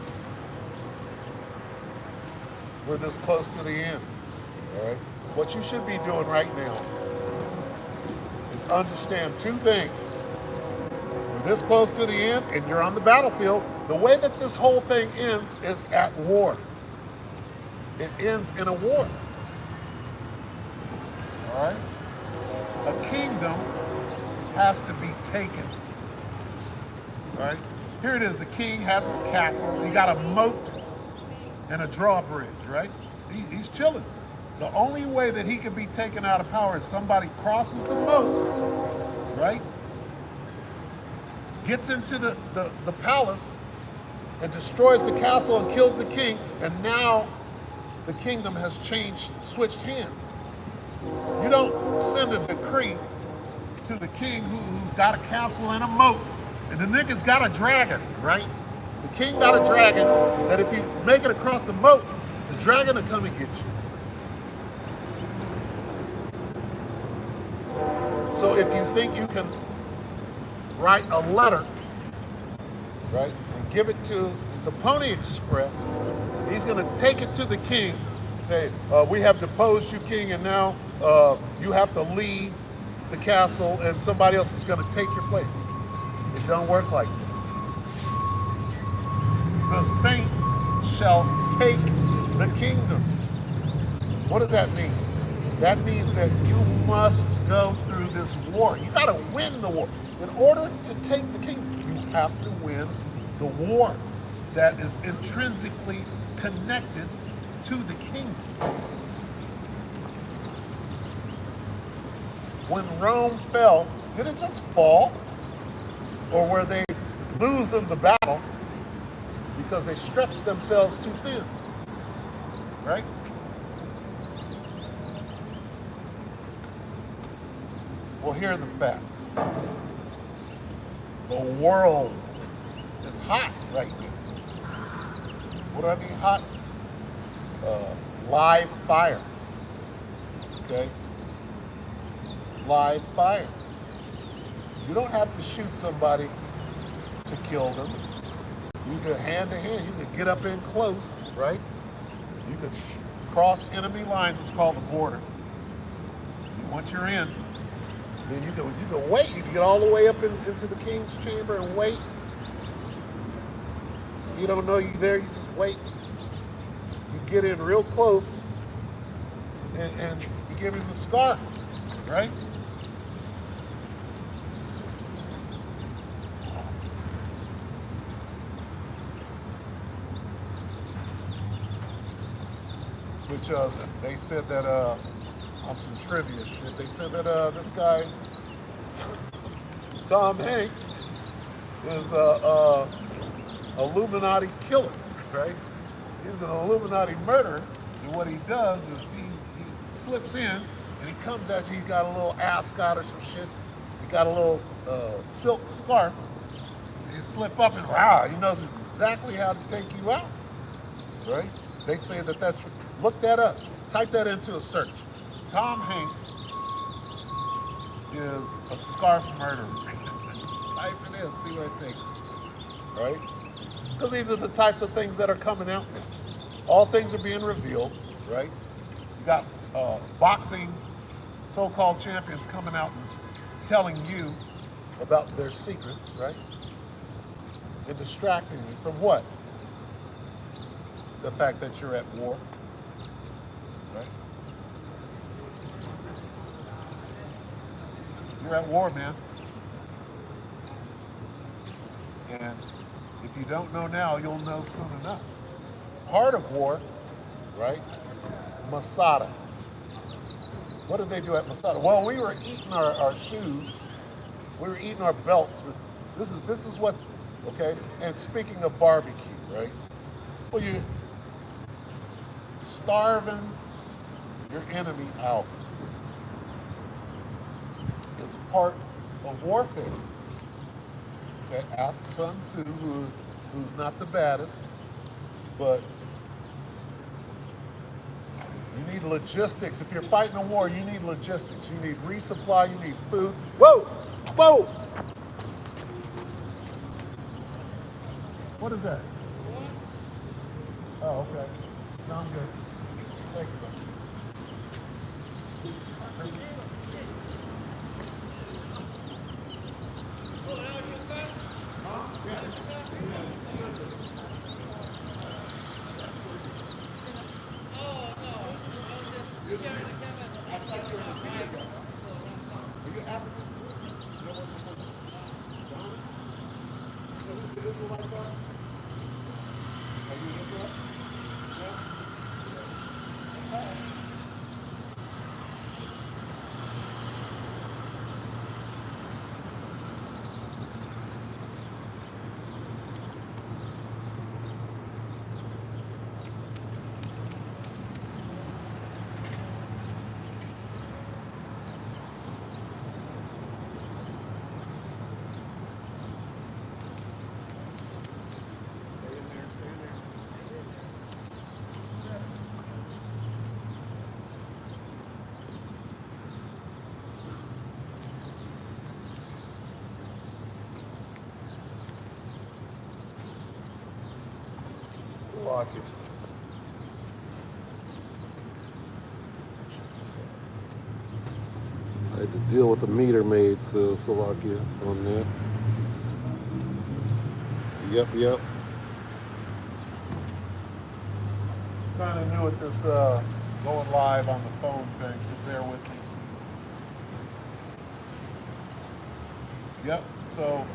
we're this close to the end, all right? What you should be doing right now is understand two things. We're this close to the end and you're on the battlefield. The way that this whole thing ends is at war. It ends in a war. All right? A kingdom has to be taken. All right? Here it is. The king has his castle. He got a moat and a drawbridge, right? He's chilling. The only way that he can be taken out of power is somebody crosses the moat, right? Gets into the palace and destroys the castle and kills the king, and now the kingdom has switched hands. You don't send a decree to the king who's got a castle and a moat, and the nigga's got a dragon, right? The king got a dragon that if you make it across the moat, the dragon will come and get you. So if you think you can write a letter, right, and give it to the Pony Express, he's going to take it to the king, say, we have deposed you, king, and now you have to leave the castle and somebody else is going to take your place. It don't work like this. The saints shall take the kingdom. What does that mean? That means that you must go through this war. You got to win the war. In order to take the kingdom, you have to win the war that is intrinsically connected to the kingdom. When Rome fell, did it just fall? Or were they losing the battle because they stretched themselves too thin? Right? Well, here are the facts. The world is hot right now. What do I mean hot? Live fire. Okay? Live fire. You don't have to shoot somebody to kill them. You can hand to hand. You can get up in close, right? You can cross enemy lines, which is called the border. Once you're in, then you can wait. You can get all the way up into the king's chamber and wait. You don't know you're there. You just wait. You get in real close, and you give him the scarf, right? Which they said that on some trivia shit, they said that this guy Tom Hanks is a Illuminati killer, right? He's an Illuminati murderer, and what he does is he slips in and he comes at you. He's got a little ascot or some shit. He got a little silk scarf. You slip up and wow, he knows exactly how to take you out, right? They say that that's. Look that up. Type that into a search. Tom Hanks is a scarf murderer. Type it in, see where it takes you. Right? Because these are the types of things that are coming out now. All things are being revealed, right? You got boxing so-called champions coming out and telling you about their secrets, right? And distracting you from what? The fact that you're at war. Right? You're at war, man. And if you don't know now, you'll know soon enough. Part of war, right? Masada. What did they do at Masada? Well, we were eating our shoes. We were eating our belts. This is what, okay? And speaking of barbecue, right? Well, you starving your enemy out is part of warfare. Okay, ask Sun Tzu, who's not the baddest, but you need logistics. If you're fighting a war, you need logistics. You need resupply, you need food. Whoa! Whoa! What is that? Oh, okay. No, I'm good. Thank you. Lock it. I had to deal with a meter maid, so Salakia on that. Yep. Kind of new at this going live on the phone thing, so bear with me. Yep, so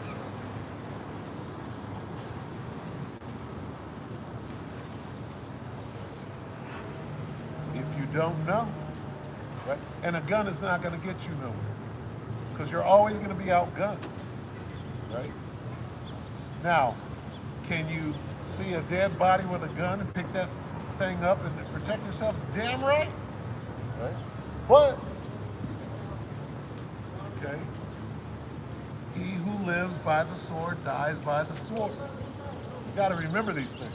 if you don't know, right? And a gun is not going to get you nowhere because you're always going to be outgunned, right? Now, can you see a dead body with a gun and pick that thing up and protect yourself? Damn right, right? But, okay, he who lives by the sword dies by the sword. You got to remember these things.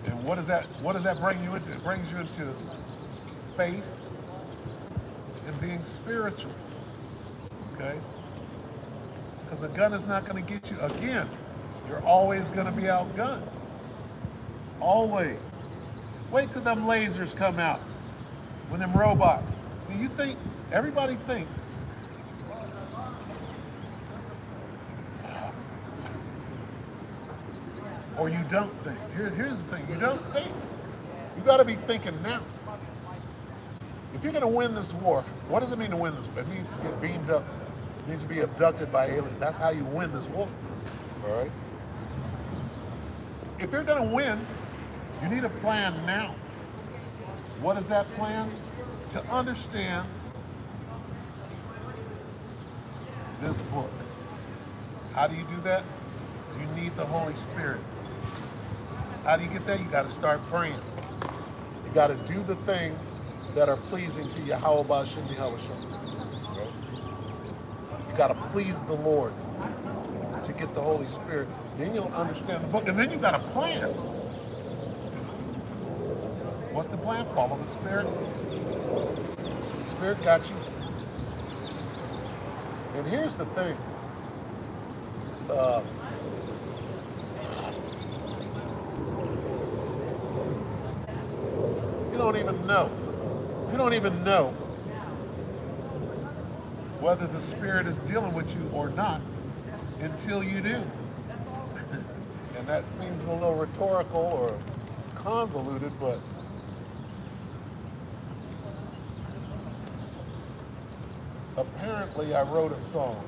And what does that bring you into? It brings you into faith and being spiritual, okay? Because a gun is not going to get you. Again, you're always going to be outgunned. Always. Wait till them lasers come out. When them robots. So you think, everybody thinks, or you don't think. Here's the thing, you don't think. You got to be thinking now. If you're going to win this war, what does it mean to win this war? It means to get beamed up. It means to be abducted by aliens. That's how you win this war. All right? If you're going to win, you need a plan now. What is that plan? To understand this book. How do you do that? You need the Holy Spirit. How do you get that? You got to start praying. You got to do the things that are pleasing to Yahweh B'Shem Yahweh Shem. Right? You got to please the Lord to get the Holy Spirit. Then you'll understand the book. And then you got a plan. What's the plan? Follow the Spirit. The Spirit got you. And here's the thing. You don't even know. You don't even know whether the Spirit is dealing with you or not until you do. And that seems a little rhetorical or convoluted, but apparently I wrote a song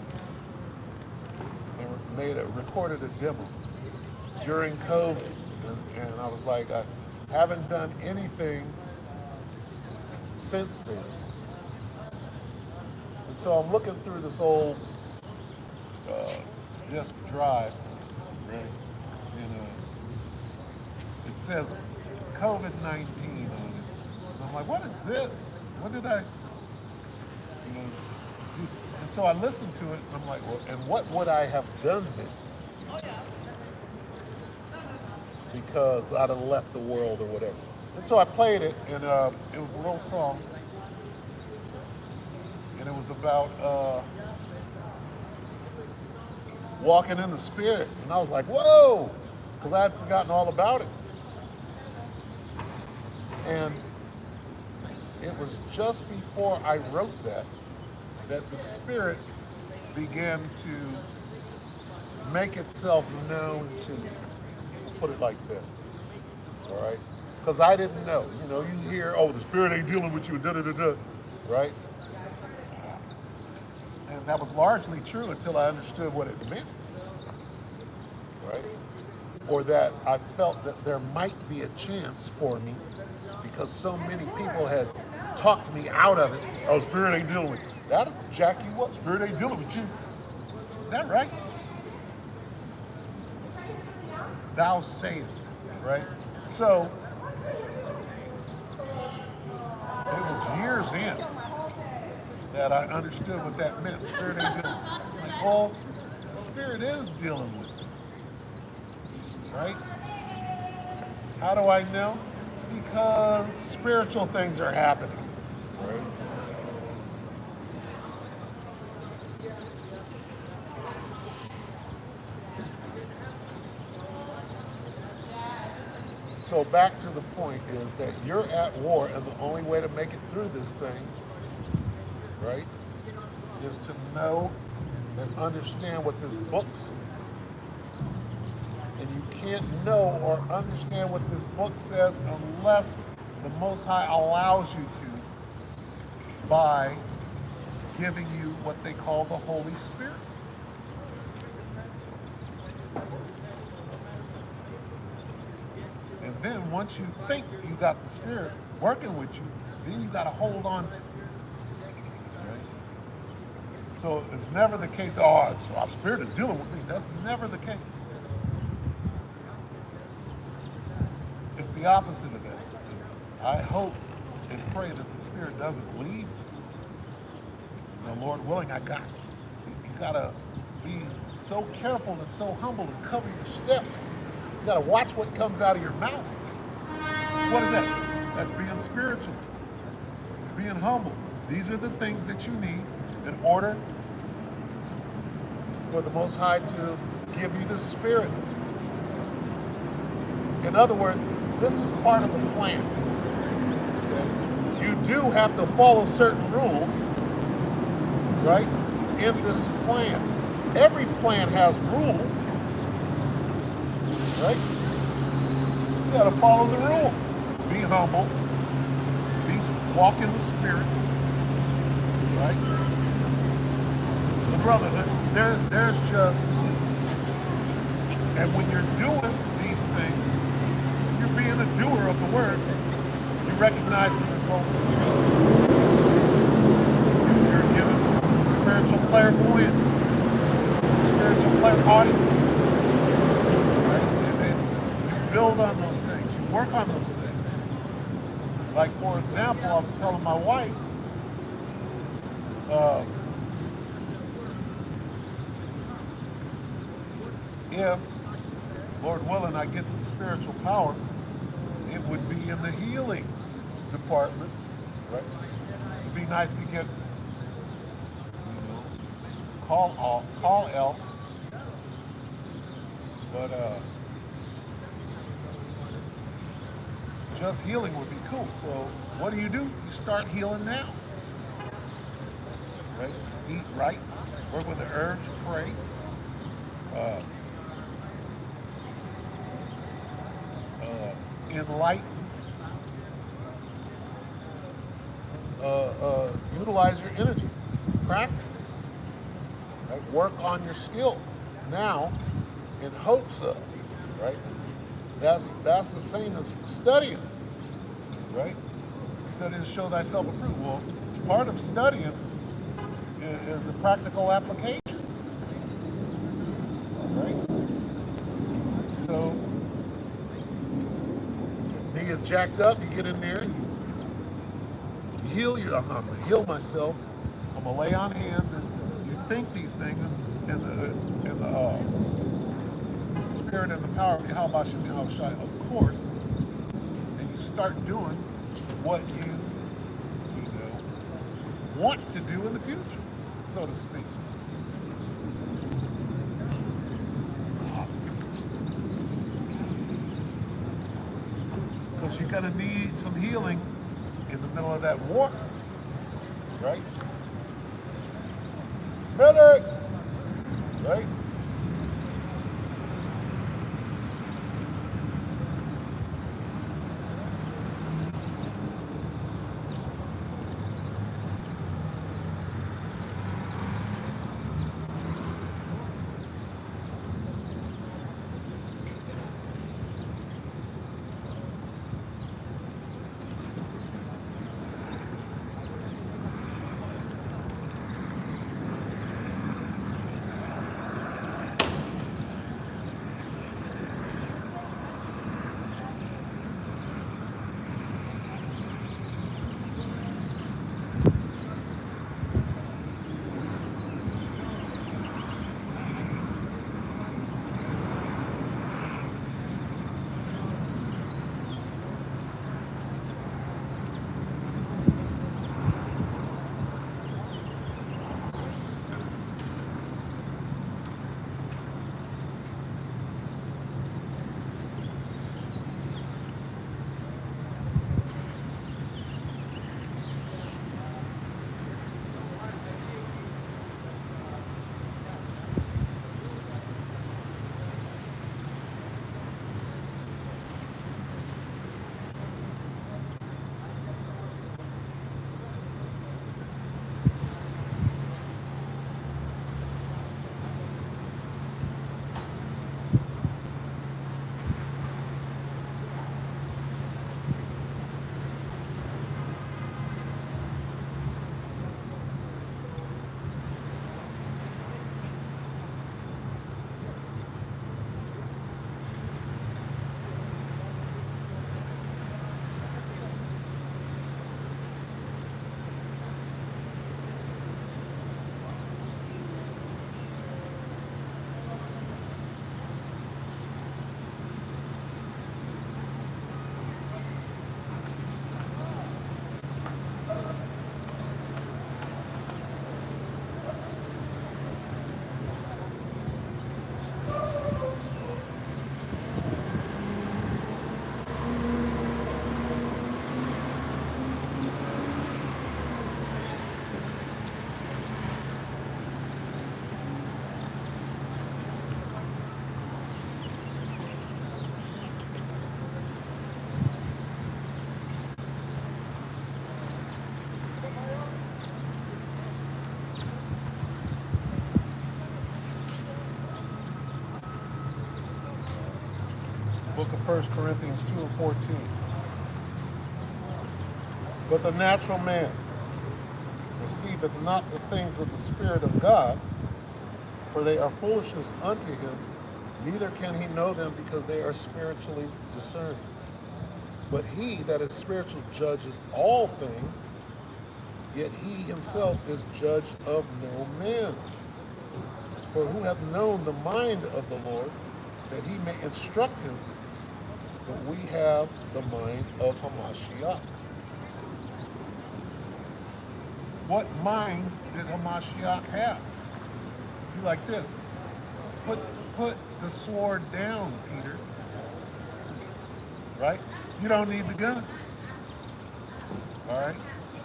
and recorded a demo during COVID. And I was like, I haven't done anything since then. And so I'm looking through this old disk drive, right? And it says COVID-19 on it. And I'm like, what is this? What did I, do? And so I listened to it, and I'm like, well, and what would I have done then? Because I'd have left the world or whatever. And so I played it, and it was a little song, and it was about walking in the Spirit. And I was like, whoa, because I had forgotten all about it. And it was just before I wrote that the Spirit began to make itself known to me. Put it like that. All right? Because I didn't know. You know, you hear, oh, the Spirit ain't dealing with you, da-da-da-da, right? And that was largely true until I understood what it meant. right? Or that I felt that there might be a chance for me because so many people had talked me out of it. Oh, Spirit ain't dealing with you. That'll jack you up. Spirit ain't dealing with you. Is that right? Thou sayest, right? So it was years in that I understood what that meant. Spirit ain't dealing with me. Like, oh, the Spirit is dealing with me, right? How do I know? Because spiritual things are happening, right? So back to the point is that you're at war, and the only way to make it through this thing, right, is to know and understand what this book says. And you can't know or understand what this book says unless the Most High allows you to by giving you what they call the Holy Spirit. And then once you think you got the Spirit working with you, then you got to hold on to it. Right? So it's never the case, oh, our Spirit is dealing with me. That's never the case. It's the opposite of that. I hope and pray that the Spirit doesn't leave. Lord willing, I got you. You got to be so careful and so humble and cover your steps. You got to watch what comes out of your mouth. What is that? That's being spiritual. It's being humble. These are the things that you need in order for the Most High to give you the Spirit. In other words, this is part of the plan. Okay? You do have to follow certain rules, right, in this plan. Every plan has rules, right? You got to follow the rules. Be humble. Walk in the Spirit, right? But brother, there's just, and when you're doing these things, you're being a doer of the word. You recognize the results. You're given spiritual clairvoyance, spiritual clairaudience, right? And then you build on those things. You work on those things. Like, for example, I was telling my wife, if, Lord willing, I get some spiritual power, it would be in the healing department, right? It'd be nice to get, call El, but just healing would be cool. So what do? You start healing now, right? Eat right, work with the herbs, pray. Enlighten. Utilize your energy. Practice. Right? Work on your skills now in hopes of, right? That's the same as studying, right? Study to show thyself approved. Well, part of studying is the practical application, right? So, he is jacked up, you get in there, you heal you. I'm not gonna heal myself. I'm gonna lay on hands, and you think these things in the Spirit and the power of Yahweh Shem Yahweh Shai, of course, and you start doing what you want to do in the future, so to speak. Because you're going to need some healing in the middle of that war, right? Medic! Right? Book of 1 Corinthians 2 and 14. But the natural man receiveth not the things of the Spirit of God, for they are foolishness unto him, neither can he know them because they are spiritually discerned. But he that is spiritual judges all things, yet he himself is judge of no man. For who hath known the mind of the Lord, that he may instruct him? But we have the mind of Hamashiach. What mind did Hamashiach have? Be like this. Put the sword down, Peter. Right? You don't need the gun. All right?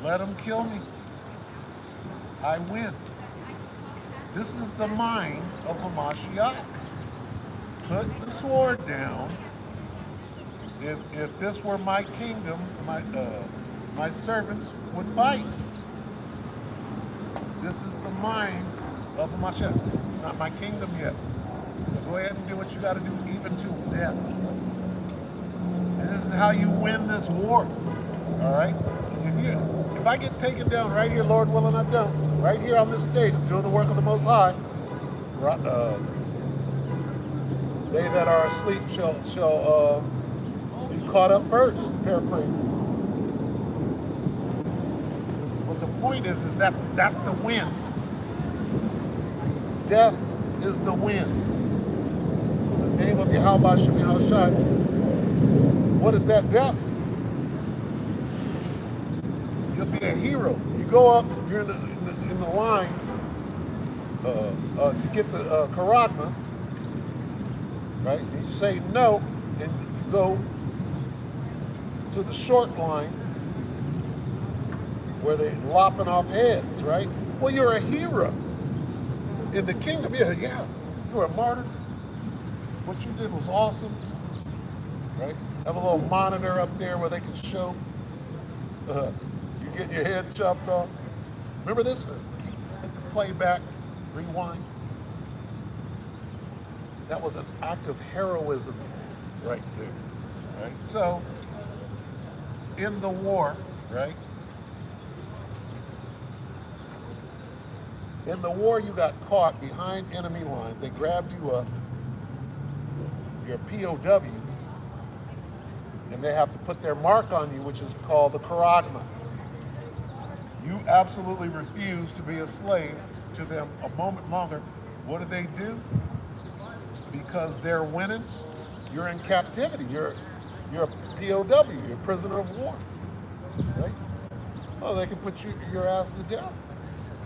Let them kill me. I win. This is the mind of Hamashiach. Put the sword down. If this were my kingdom, my servants would fight. This is the mind of Hamashiach. It's not my kingdom yet. So go ahead and do what you got to do, even to death. And this is how you win this war. All right? If I get taken down right here, Lord willing, I don't. Right here on this stage, I'm doing the work of the Most High. They that are asleep shall be caught up first. Paraphrasing. But the point is that that's the win. Death is the win. In the name of Yahweh Shem Yahushai, what is that death? You'll be a hero. You go up, you're in the line to get the Karagma, right? You say no, and you go to the short line where they're lopping off heads, right? Well, you're a hero in the kingdom. Yeah, you're a martyr. What you did was awesome, right? Have a little monitor up there where they can show you getting your head chopped off. Remember this? Hit the playback, rewind. That was an act of heroism right there, right? So, in the war, right? In the war, you got caught behind enemy lines. They grabbed you up, you're a POW, and they have to put their mark on you, which is called the Karagma. You absolutely refuse to be a slave to them a moment longer. What do? Because they're winning, you're in captivity. You're a POW, you're a prisoner of war, right? Oh, they can put your ass to death.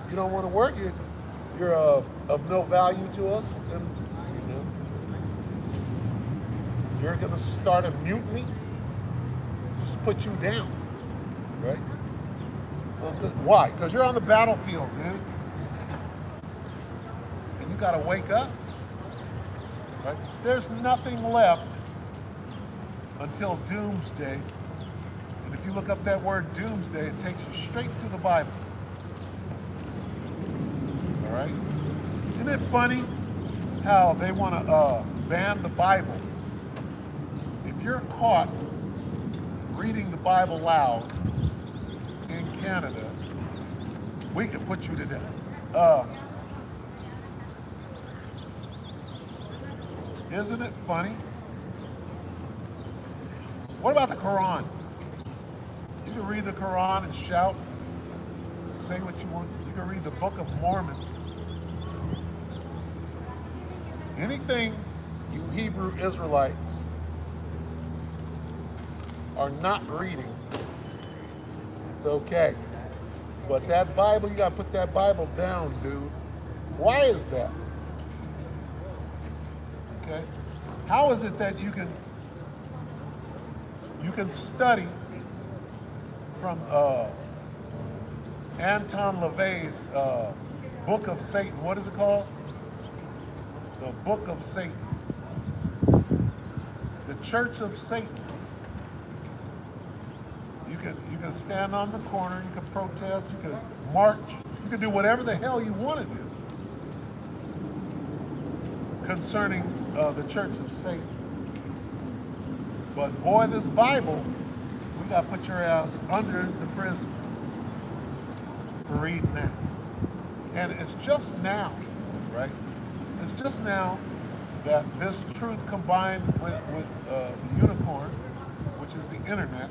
You don't want to work, you're of no value to us, then you're going to start a mutiny, just put you down, right? Well, why? Because you're on the battlefield, dude. And you got to wake up, right? There's nothing left until doomsday. And if you look up that word doomsday, it takes you straight to the Bible. All right? Isn't it funny how they want to ban the Bible? If you're caught reading the Bible loud in Canada, we can put you to death. Isn't it funny? What about the Quran? You can read the Quran and shout, say what you want. You can read the Book of Mormon. Anything you Hebrew Israelites are not reading, it's okay. But that Bible, you gotta put that Bible down, dude. Why is that? Okay? How is it that you can study from Anton LaVey's Book of Satan? What is it called? The Book of Satan. The Church of Satan. You can stand on the corner, you can protest, you can march, you can do whatever the hell you want to do concerning the Church of Satan. But boy, this Bible, we got to put your ass under the prison for reading that. And it's just now, right? It's just now that this truth combined with the unicorn, which is the internet,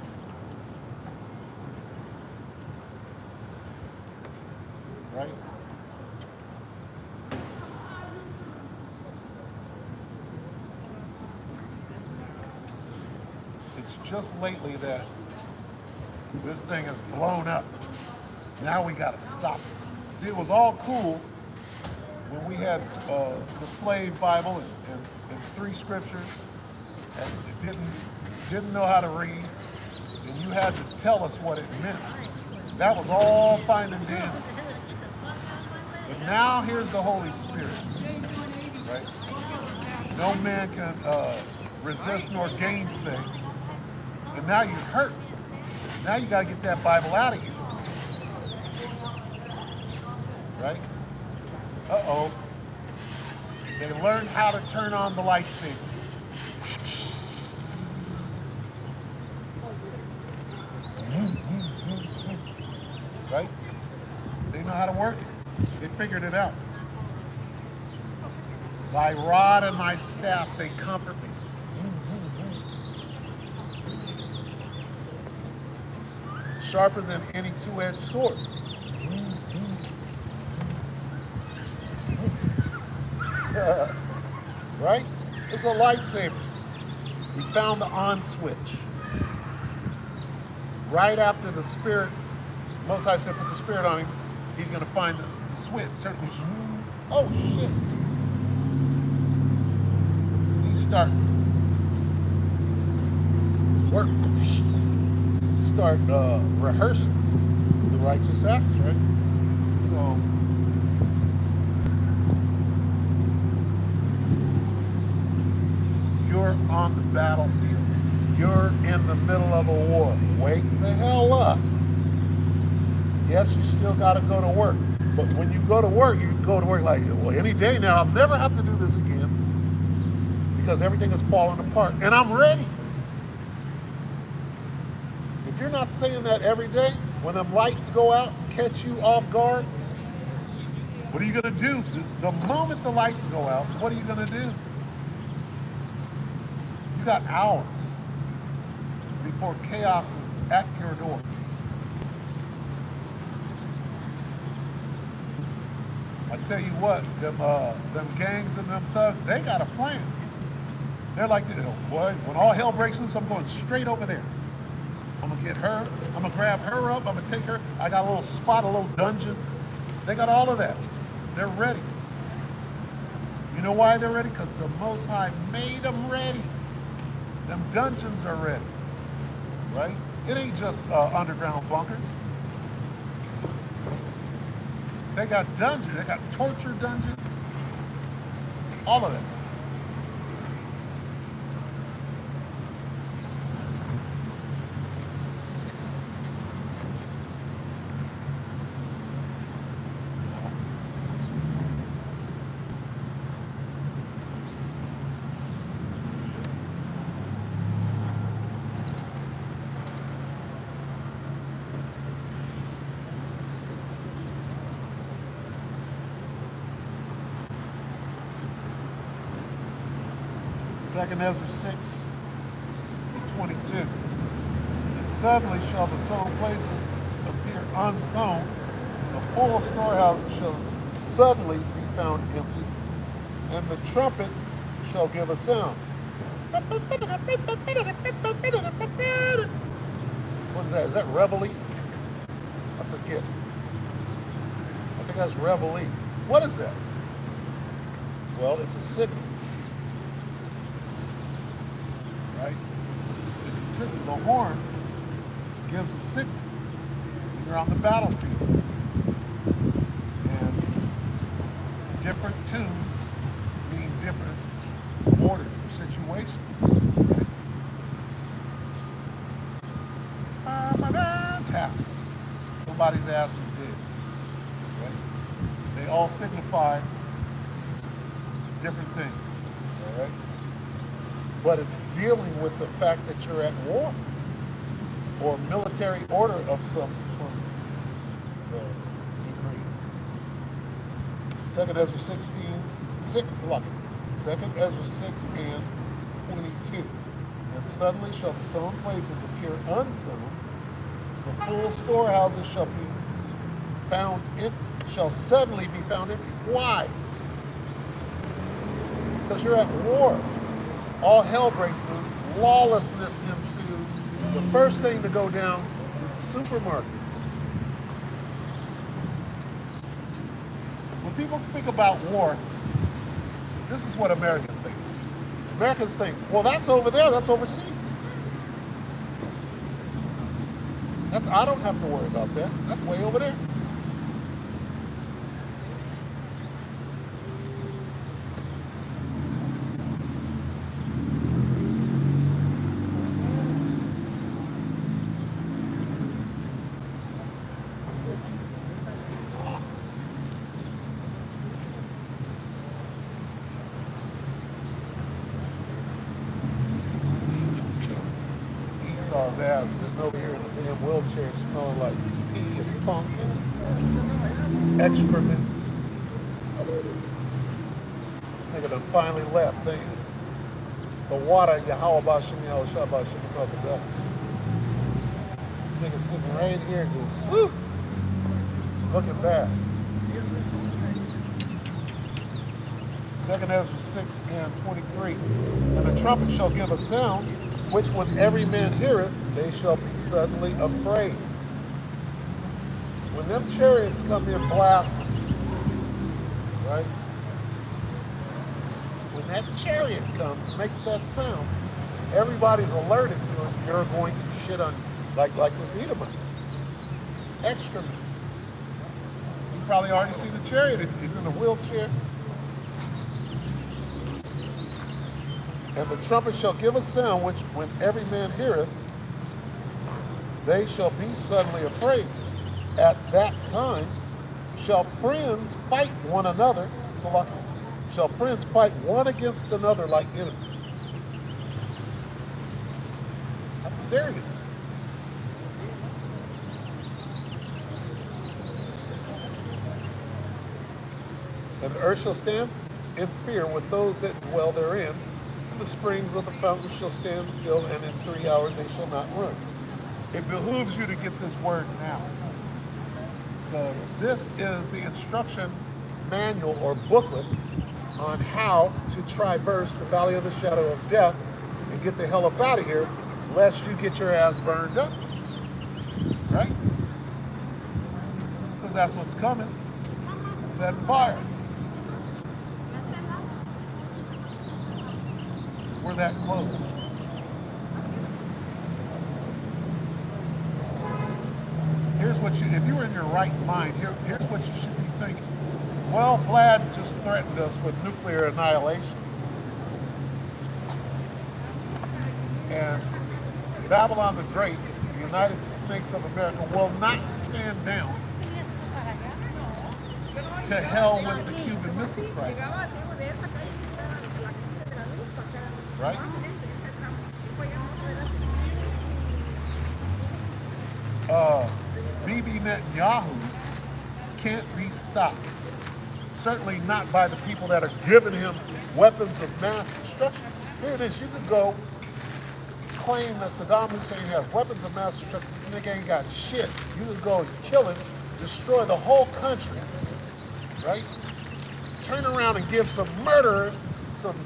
right? It's just lately that this thing has blown up. Now we got to stop it. See, it was all cool when we had the slave Bible and 3 scriptures, and it didn't know how to read, and you had to tell us what it meant. That was all fine and dandy. But now here's the Holy Spirit, right? No man can resist nor gainsay. And now you're hurt. Now you got to get that Bible out of you. Right? Uh-oh. They learned how to turn on the lightsaber. Right? They know how to work it. They figured it out. Thy rod and thy staff, they comfort me. Sharper than any two-edged sword. Right? It's a lightsaber. We found the on switch. Right after the Spirit, Most High said, put the Spirit on him, he's going to find the switch. Oh, shit. You start work. Start rehearsing the righteous acts, right? So, you're on the battlefield. You're in the middle of a war. Wake the hell up. Yes, you still got to go to work. But when you go to work, you go to work like, well, any day now, I'll never have to do this again because everything is falling apart. And I'm ready. If you're not saying that every day, when them lights go out, catch you off guard, what are you going to do? The moment the lights go out, what are you going to do? You got hours before chaos is at your door. I tell you what, them gangs and them thugs, they got a plan. They're like, boy, when all hell breaks loose, I'm going straight over there. I'm gonna get her, I'm gonna grab her up, I'm gonna take her. I got a little spot, a little dungeon. They got all of that. They're ready. You know why they're ready? Because the Most High made them ready. Them dungeons are ready, right? It ain't just underground bunkers. They got dungeons, they got torture dungeons, all of it. Second Ezra 6:22. And suddenly shall the sown places appear unsown, the full storehouse shall suddenly be found empty, and the trumpet shall give a sound. What is that? Is that Reveille? I forget. I think that's Reveille. What is that? Well, it's a signal. Right? It's a signal. The horn gives a signal. You're on the battlefield. And different tunes mean different orders or situations. Right? Taps. Somebody's ass is dead. Right? They all signify different things. All right? but it's dealing with the fact that you're at war or military order of some degree. Second Ezra 16, 6, lucky. Second Ezra 6 and 22. And suddenly shall the sown places appear unsown, the full storehouses shall be found in, shall suddenly be found empty. Why? Because you're at war. All hell breaks loose, lawlessness ensues. The first thing to go down is the supermarket. When people speak about war, this is what Americans think. Americans think, well, that's over there, that's overseas. I don't have to worry about that. That's way over there. Esau's ass sitting over here in the damn wheelchair smelling like pee and funk and excrement. Nigga done finally left, ain't it? The water, Yahweh Bashim, Yahweh Shabashim, about the dust. Nigga sitting right here just, woo, looking bad. Second Ezra 6 and 23. And the trumpet shall give a sound, which when every man heareth, they shall be suddenly afraid. When them chariots come in blasting, right? When that chariot comes, makes that sound, everybody's alerted to it. You're going to shit on, like this Edomite. Excrement. You probably already seen the chariot. He's in a wheelchair. And the trumpet shall give a sound, which when every man heareth, they shall be suddenly afraid. At that time shall friends fight one another. Shall friends fight one against another like enemies. That's serious. And the earth shall stand in fear with those that dwell therein. The springs of the fountain shall stand still, and in 3 hours they shall not run. It behooves you to get this word now. Because this is the instruction manual or booklet on how to traverse the valley of the shadow of death and get the hell up out of here, lest you get your ass burned up. Right? Because that's what's coming. That fire. We're that close. Here's what if you were in your right mind, here's what you should be thinking. Well, Vlad just threatened us with nuclear annihilation. And Babylon the Great, the United States of America, will not stand down to hell with the Cuban Missile Crisis. Right? Bibi Netanyahu can't be stopped. Certainly not by the people that are giving him weapons of mass destruction. Here it is. You could go claim that Saddam Hussein has weapons of mass destruction. This nigga ain't got shit. You could go and kill him, destroy the whole country. Right? Turn around and give some murderers, some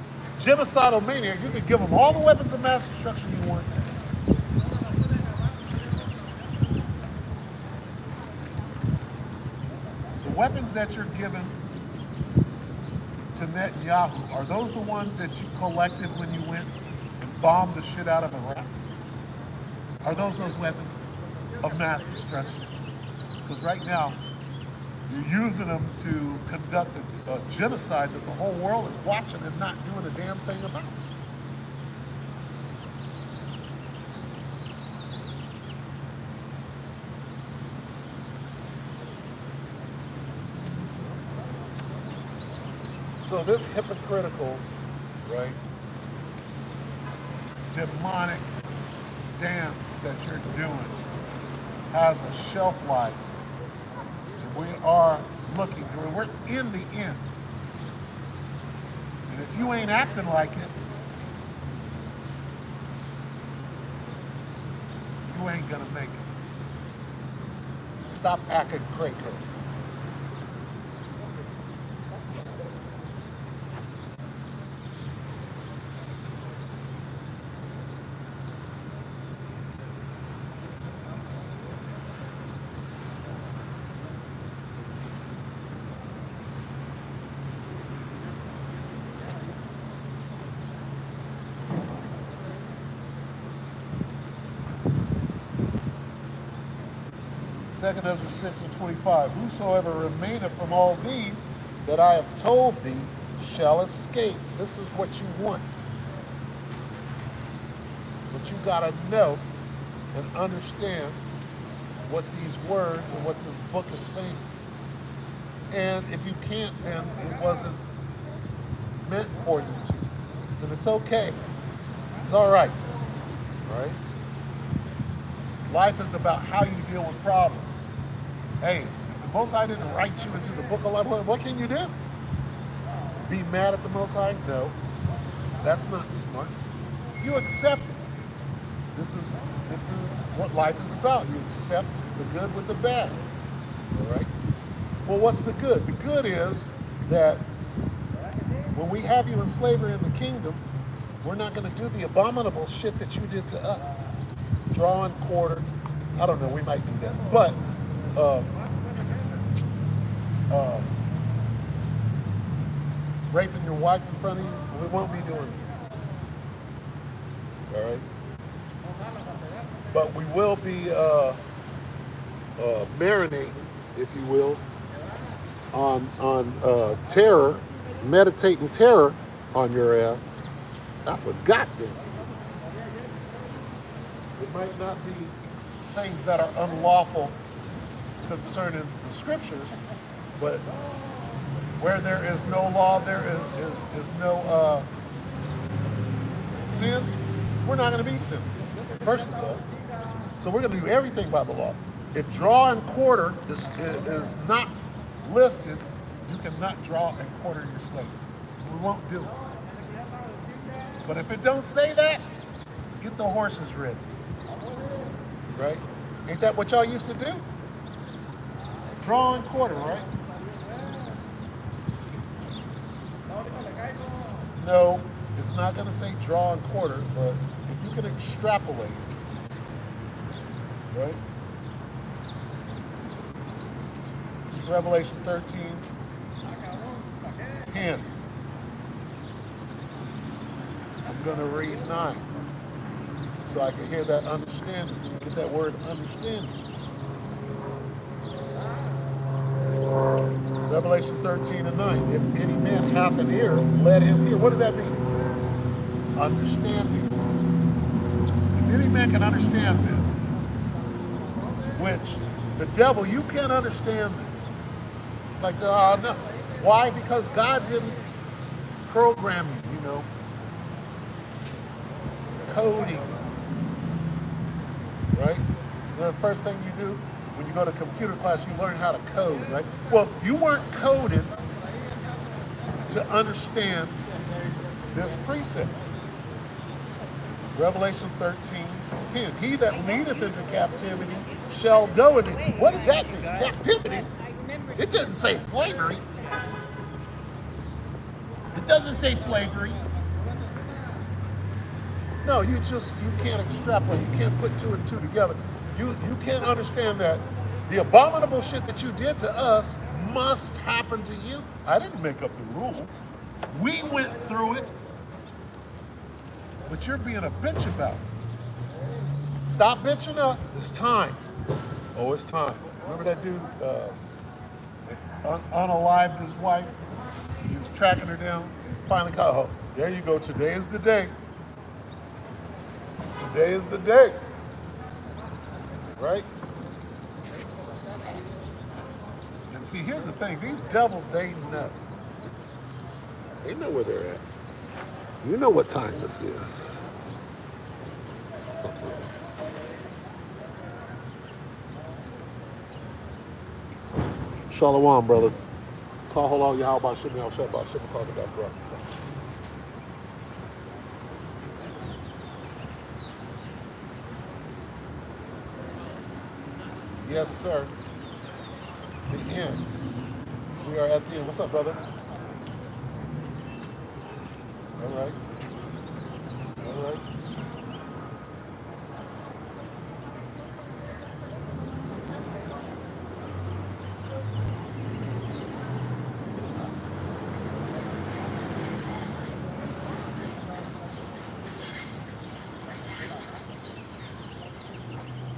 genocidal maniac, you could give them all the weapons of mass destruction you want. The weapons that you're given to Netanyahu, are those the ones that you collected when you went and bombed the shit out of Iraq? Are those weapons of mass destruction? Because right now, you're using them to conduct a genocide that the whole world is watching and not doing a damn thing about. So this hypocritical, right, demonic dance that you're doing has a shelf life. And we are looking through, we're in the end. And if you ain't acting like it, you ain't gonna make it. Stop acting crazy. 2nd Ezra 6 and 25. Whosoever remaineth from all these that I have told thee shall escape. This is what you want. But you got to know and understand what these words and what this book is saying. And if you can't, then it wasn't meant for you to. Then it's okay. It's all right. All right? Life is about how you deal with problems. Hey, if the Most High didn't write you into the book of life, what can you do? Be mad at the Most High? No. That's not smart. You accept it. This is what life is about. You accept the good with the bad. All right? Well, what's the good? The good is that when we have you in slavery in the kingdom, we're not going to do the abominable shit that you did to us. Draw and quarter. I don't know, we might do that. But raping your wife in front of you, we won't be doing it. All right? But we will be marinating, if you will, on terror, meditating terror on your ass. I forgot this. It might not be things that are unlawful concerning the scriptures, but where there is no law, there is no sin. We're not going to be sin, first of all. So we're going to do everything by the law. If draw and quarter is not listed, you cannot draw and quarter your slave. We won't do it. But if it don't say that, get the horses ready. Right? Ain't that what y'all used to do? Draw and quarter, right? No, it's not going to say draw and quarter, but if you can extrapolate, right? This is Revelation 13, 10. I'm going to read 9 so I can hear that understanding, get that word understanding. Revelation 13 and 9. If any man hath an ear, let him hear. What does that mean? Understanding. If any man can understand this, which the devil, you can't understand this. Like, no. Why? Because God didn't program you, you know. Coding. Right? The first thing you do when you go to computer class, you learn how to code, right? Well, you weren't coded to understand this precept. Revelation 13:10. He that leadeth into captivity shall go into. What does that mean? Captivity? It doesn't say slavery. It doesn't say slavery. No, you can't extrapolate. You can't put two and two together. You can't understand that the abominable shit that you did to us must happen to you. I didn't make up the rules. We went through it. But you're being a bitch about it. Stop bitching up. It's time. Oh, it's time. Remember that dude unalived his wife? He was tracking her down. Finally caught her. There you go. Today is the day. Today is the day. Right? And see, here's the thing. These devils, they know. They know where they're at. You know what time this is. something. Shalom, brother. Kahala Yahweh Shem Yahweh Shabbat Shem Kadash. Yes, sir. The end. We are at the end. What's up, brother? All right. All right.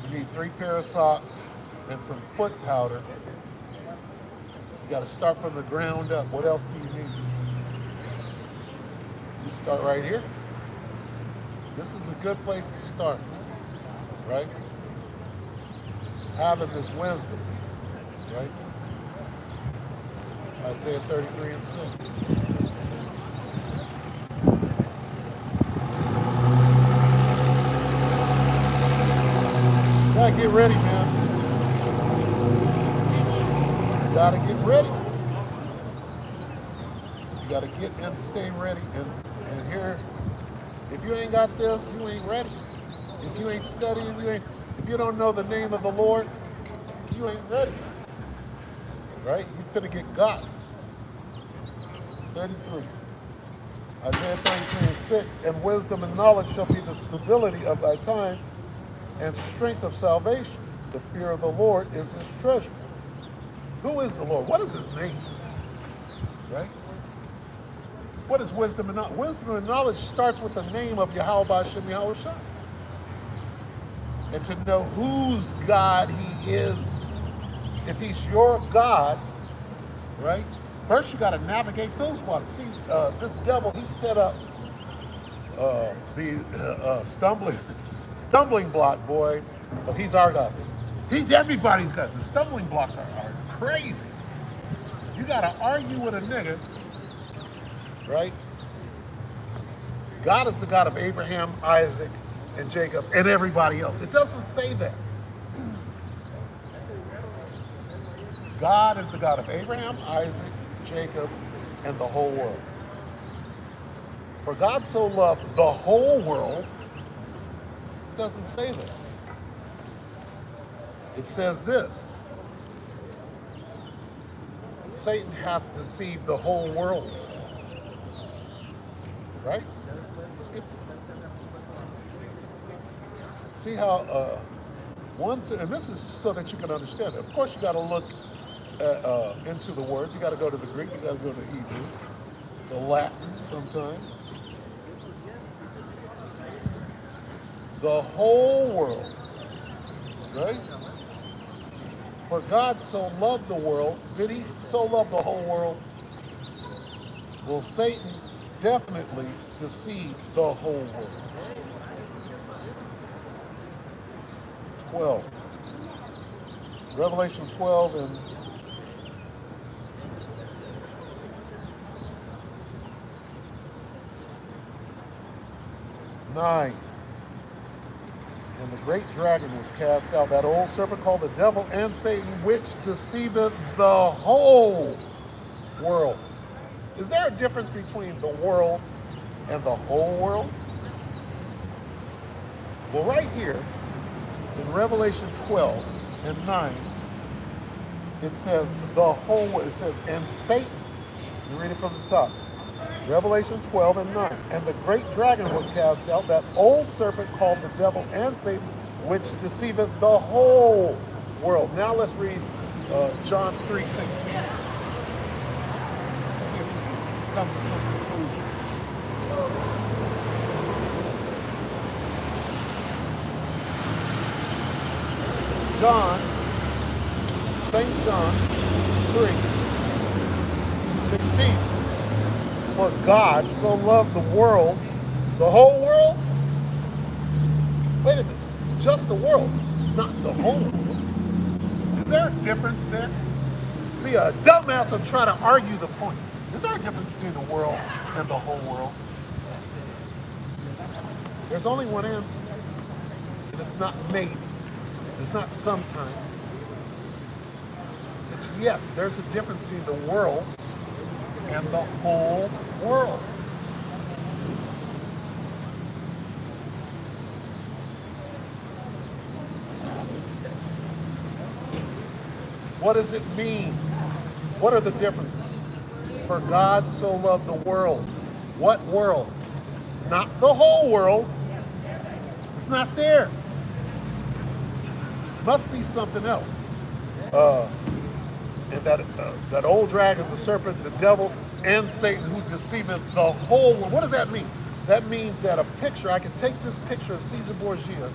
You need 3 pair of socks and some foot powder. You got to start from the ground up. What else do you need? You start right here. This is a good place to start, right? Having this wisdom, right? Isaiah 33 and 6. Gotta get ready, man. You gotta get ready. You gotta get and stay ready. And here, if you ain't got this, you ain't ready. If you ain't studying, if you don't know the name of the Lord, you ain't ready. Right? You finna get got. 33. Isaiah 33 and 6. And wisdom and knowledge shall be the stability of thy time, and strength of salvation. The fear of the Lord is his treasure. Who is the Lord? What is his name? Right? What is wisdom and knowledge? Wisdom and knowledge starts with the name of Yahweh Shem Yahweh Shai. And to know whose God he is. If he's your God, right? First you got to navigate those waters. See, this devil, he set up the stumbling block, boy. But he's our God. He's everybody's God. The stumbling blocks are crazy. You got to argue with a nigga, right? God is the God of Abraham, Isaac, and Jacob, and everybody else. It doesn't say that. God is the God of Abraham, Isaac, Jacob, and the whole world. For God so loved the whole world, it doesn't say that. It says this: Satan hath deceived the whole world. Right? Let's get see how and this is so that you can understand it. Of course, you got to look into the words. You got to go to the Greek. You got to go to Hebrew, the Latin sometimes. The whole world, right? For God so loved the world. Did he so love the whole world? Well, Satan definitely deceived the whole world. 12. Revelation 12 and 9. And the great dragon was cast out, that old serpent called the devil and Satan, which deceiveth the whole world. Is there a difference between the world and the whole world? Well, right here in Revelation 12 and 9, it says the whole world. It says, and Satan. You read it from the top. Revelation 12 and 9. And the great dragon was cast out, that old serpent called the devil and Satan, which deceiveth the whole world. Now let's read John 3:16. See if we can come to some conclusion. John, St. John 3:16. For God so loved the world, the whole world? Wait a minute, just the world, not the whole world. Is there a difference there? See, a dumbass will try to argue the point. Is there a difference between the world and the whole world? There's only one answer. It's not maybe. It's not sometimes. It's yes, there's a difference between the world and the whole world. What does it mean? What are the differences? For God so loved the world. What world? Not the whole world. It's not there. Must be something else. And that old dragon, the serpent, the devil, and Satan who deceiveth the whole world. What does that mean? That means that a picture, I can take this picture of Caesar Borgia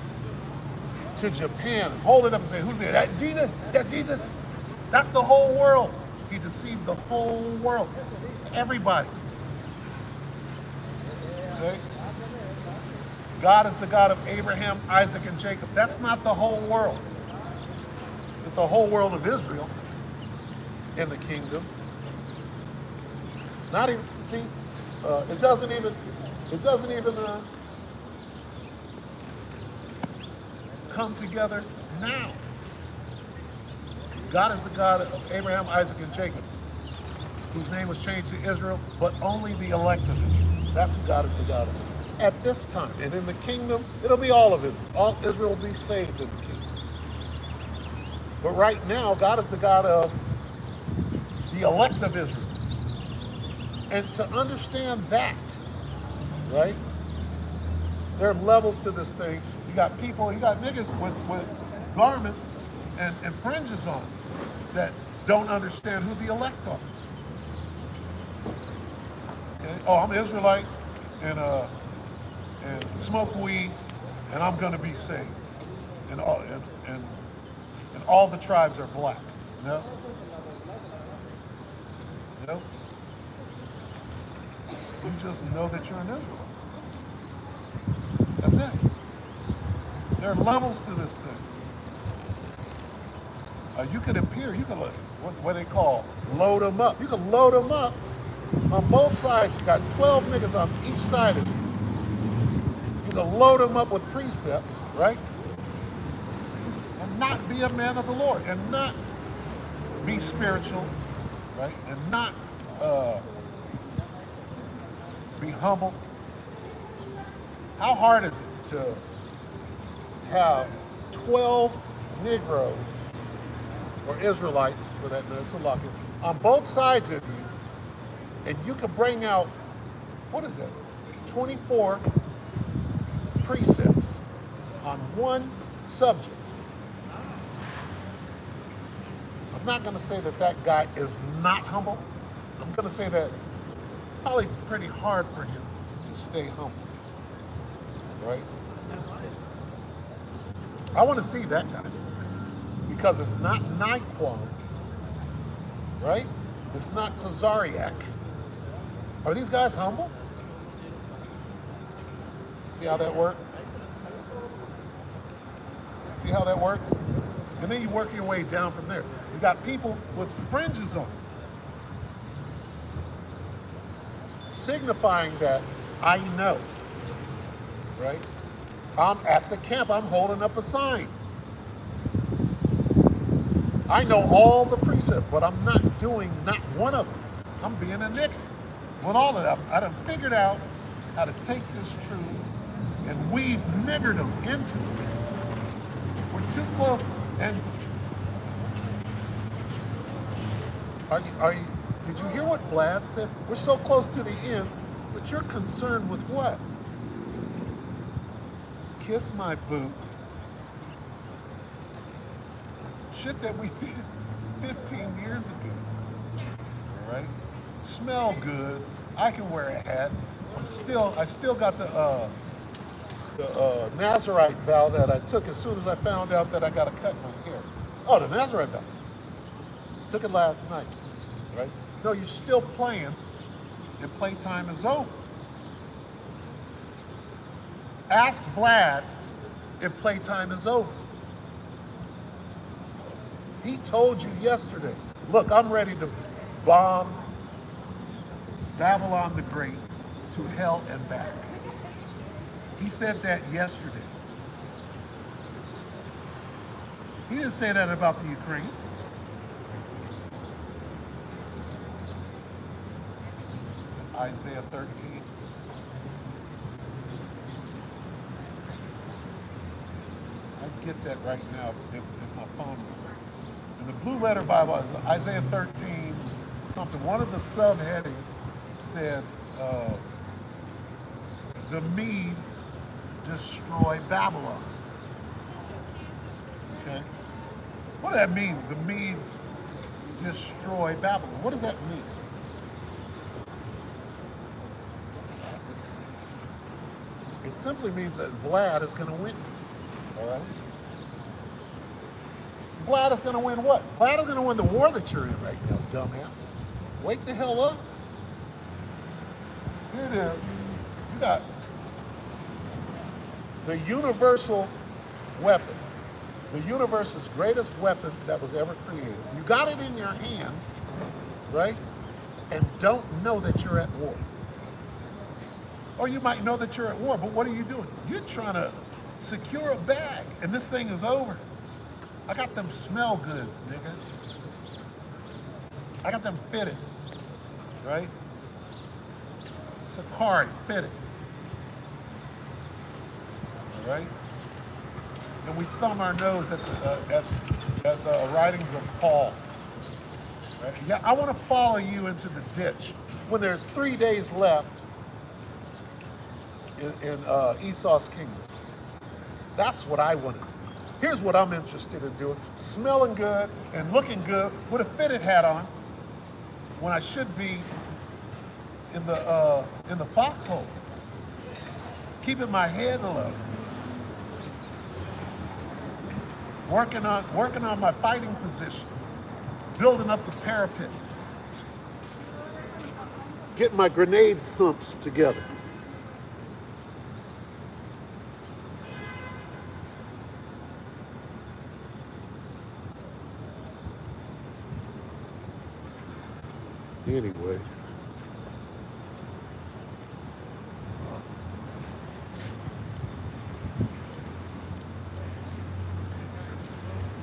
to Japan, hold it up and say, who's there? That Jesus? That Jesus? That's the whole world. He deceived the whole world. Everybody. Okay? God is the God of Abraham, Isaac, and Jacob. That's not the whole world. It's the whole world of Israel in the kingdom. Not even, see, it doesn't even come together now. God is the God of Abraham, Isaac, and Jacob, whose name was changed to Israel, but only the elect of Israel. That's who God is the God of. At this time, and in the kingdom, it'll be all of it. All Israel will be saved in the kingdom. But right now, God is the God of the elect of Israel. And to understand that, right, there are levels to this thing. You got people, you got niggas with garments and fringes on that don't understand who the elect are. Okay? Oh, I'm an Israelite and smoke weed and I'm gonna be saved. And all the tribes are black. No. No. You just know that you're an Israelite. That's it. There are levels to this thing. You can appear, you can, what they call, load them up. You can load them up on both sides. You got 12 niggas on each side of you. You can load them up with precepts, right? And not be a man of the Lord, and not be spiritual, right? And not be humble. How hard is it to have 12 Negroes or Israelites, for that matter, on both sides of you, and you can bring out, what is that, 24 precepts on one subject? I'm not going to say that that guy is not humble. I'm going to say that probably pretty hard for him to stay humble, right? I want to see that guy, because it's not Naquan, right? It's not Tazariak. Are these guys humble? See how that works? See how that works? And then you work your way down from there. You got people with fringes on, signifying that I know, right? I'm at the camp, I'm holding up a sign. I know all the precepts, but I'm not doing not one of them. I'm being a nigga. With all of them, I done figured out how to take this truth and weave niggerdom into it. We're too close. And did you hear what Vlad said? We're so close to the end, but you're concerned with what? Kiss my boot. Shit that we did 15 years ago. All right? Smell goods. I can wear a hat. I still got the Nazarite vow that I took as soon as I found out that I got to cut my hair. Oh, the Nazarite vow. Took it last night, right? No, you're still playing, and playtime is over. Ask Vlad if playtime is over. He told you yesterday, look, I'm ready to bomb Babylon the Great to hell and back. He said that yesterday. He didn't say that about the Ukraine. Isaiah 13. I'd get that right now if my phone was. In the Blue Letter Bible, Isaiah 13, something. One of the subheadings said, the Medes destroy Babylon. Okay? What does that mean? The Medes destroy Babylon. What does that mean? It simply means that Vlad is going to win. All right? Vlad is going to win what? Vlad is going to win the war that you're in right now, dumbass. Wake the hell up. Here it is. You got the universal weapon, the universe's greatest weapon that was ever created. You got it in your hand, right? And don't know that you're at war. Or you might know that you're at war, but what are you doing? You're trying to secure a bag, and this thing is over. I got them smell goods, nigga. I got them fitteds, right? Sakari fitted. All right? And we thumb our nose at the writings of Paul. Right? Yeah, I want to follow you into the ditch when there's 3 days left in Esau's kingdom. That's what I want to do. Here's what I'm interested in doing: smelling good and looking good with a fitted hat on, when I should be in the foxhole, keeping my head low, working on my fighting position, building up the parapets, getting my grenade sumps together. Anyway.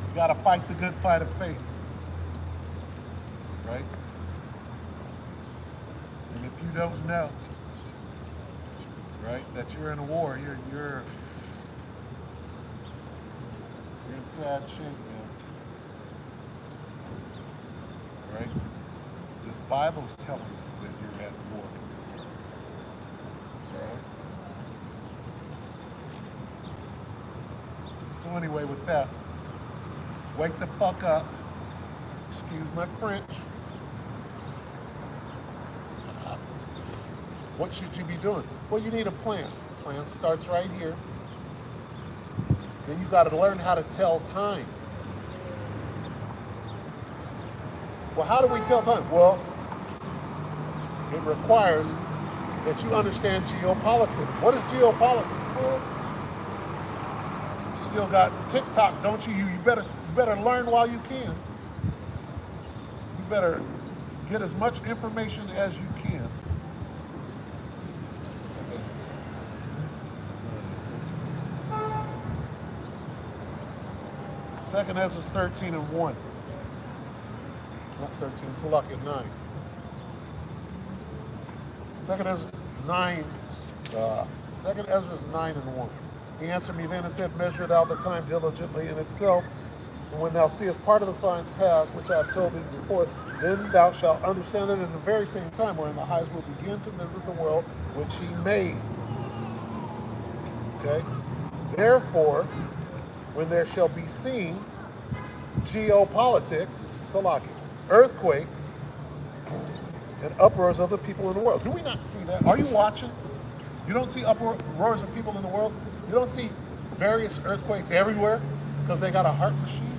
You gotta fight the good fight of faith, right? And if you don't know, right, that you're in a war, you're in sad shape, man. Right? This Bible's telling you that you're at war. Right? So anyway, with that, wake the fuck up. Excuse my French. What should you be doing? Well, you need a plan. Plan starts right here. Then you got to learn how to tell time. Well, how do we tell time? Well, it requires that you understand geopolitics. What is geopolitics? Well, you still got TikTok, don't you? You better learn while you can. You better get as much information as you can. Second Ezra 13 and 1. Not 13, Salakia 9. Second Ezra 9, Second Ezra 9 and 1. He answered me then and said, measure thou the time diligently in itself, and when thou seest part of the signs pass, which I have told thee before, then thou shalt understand that it is the very same time wherein the highest will begin to visit the world which he made. Okay? Therefore, when there shall be seen geopolitics, Salakia, earthquakes, and uproars of the people in the world. Do we not see that? Are you watching? You don't see uproars of people in the world? You don't see various earthquakes everywhere because they got a heart machine?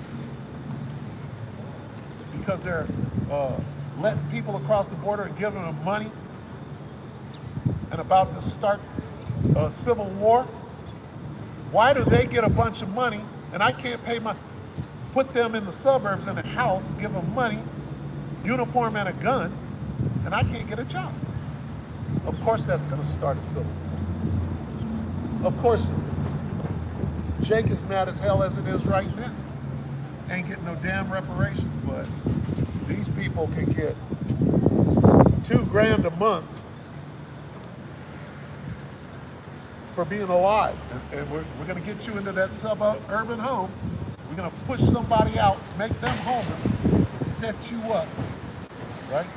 Because they're letting people across the border and giving them money and about to start a civil war? Why do they get a bunch of money and I can't put them in the suburbs in a house, give them money, uniform and a gun, and I can't get a job? Of course that's going to start a civil war. Of course Jake is mad as hell as it is right now. ain't getting no damn reparations, but these people can get $2 grand a month for being alive. And we're going to get you into that suburban home. We're going to push somebody out, make them homeless, and set you up, right?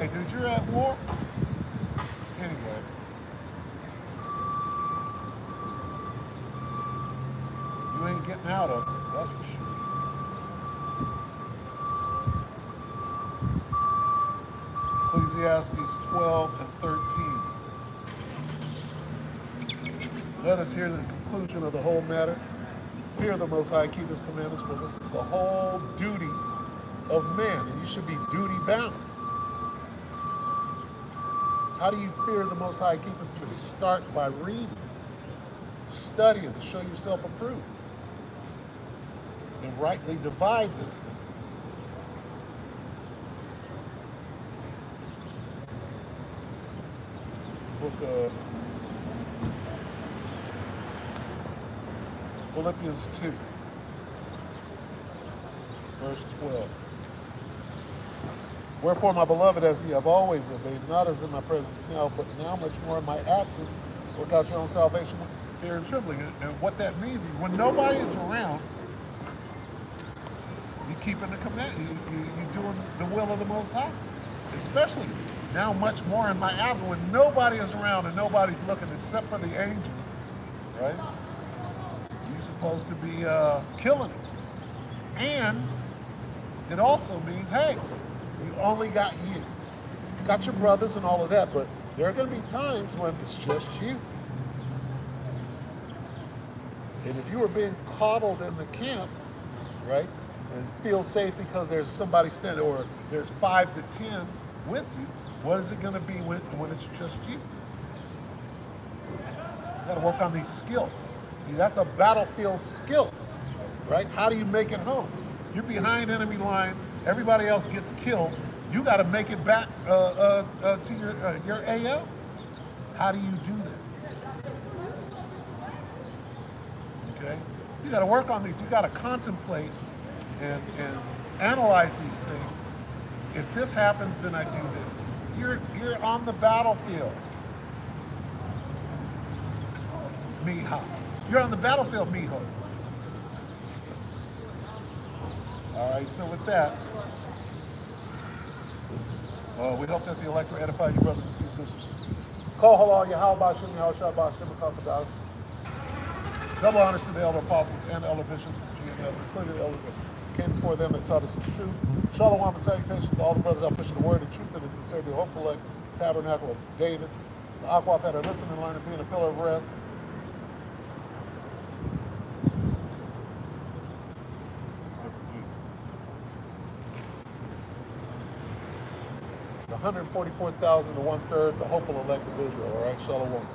Hey, dude, you're at war? Anyway. You ain't getting out of it, that's for sure. Ecclesiastes 12 and 13. Let us hear the conclusion of the whole matter. Fear the Most High, keep His commandments, for this is the whole duty of man, and you should be duty bound. How do you fear the Most High, keep His duty? Start by reading, studying to show yourself approved, and rightly divide this thing. Book of Philippians 2, verse 12. Wherefore, my beloved, as ye have always obeyed, not as in my presence now, but now much more in my absence, work out your own salvation with fear and trembling. And what that means is when nobody is around, you keeping the command, you doing the will of the Most High. Especially now much more in my absence, when nobody is around and nobody's looking except for the angels, right? You're supposed to be killing it. And it also means, hey, you only got you. You got your brothers and all of that, but there are going to be times when it's just you. And if you were being coddled in the camp, right, and feel safe because there's somebody standing, or there's 5 to 10 with you, what is it going to be when it's just you? You got to work on these skills. See, that's a battlefield skill, right? How do you make it home? You're behind enemy lines. Everybody else gets killed. You got to make it back to your AO. How do you do that? Okay, you got to work on these. You got to contemplate and analyze these things. If this happens, then I do this. You're on the battlefield, Miha. You're on the battlefield, Miho. All right, so with that, we hope that the elect will edify you, brothers and sisters. Call halal, Yahweh, Shem, Yahweh, Shabbat, Shem, Kakadash. Double honors to the elder apostles and elder bishops of GMS, including the elders that came before them and taught us the truth. Shalom and salutations to all the brothers out pushing the word of truth and in sincerity, hopeful elect tabernacle of David, the Aquath that are listening and learning, being a pillar of rest. The 144,000 to 1/3, the hopeful elect of Israel. All right, Shalom.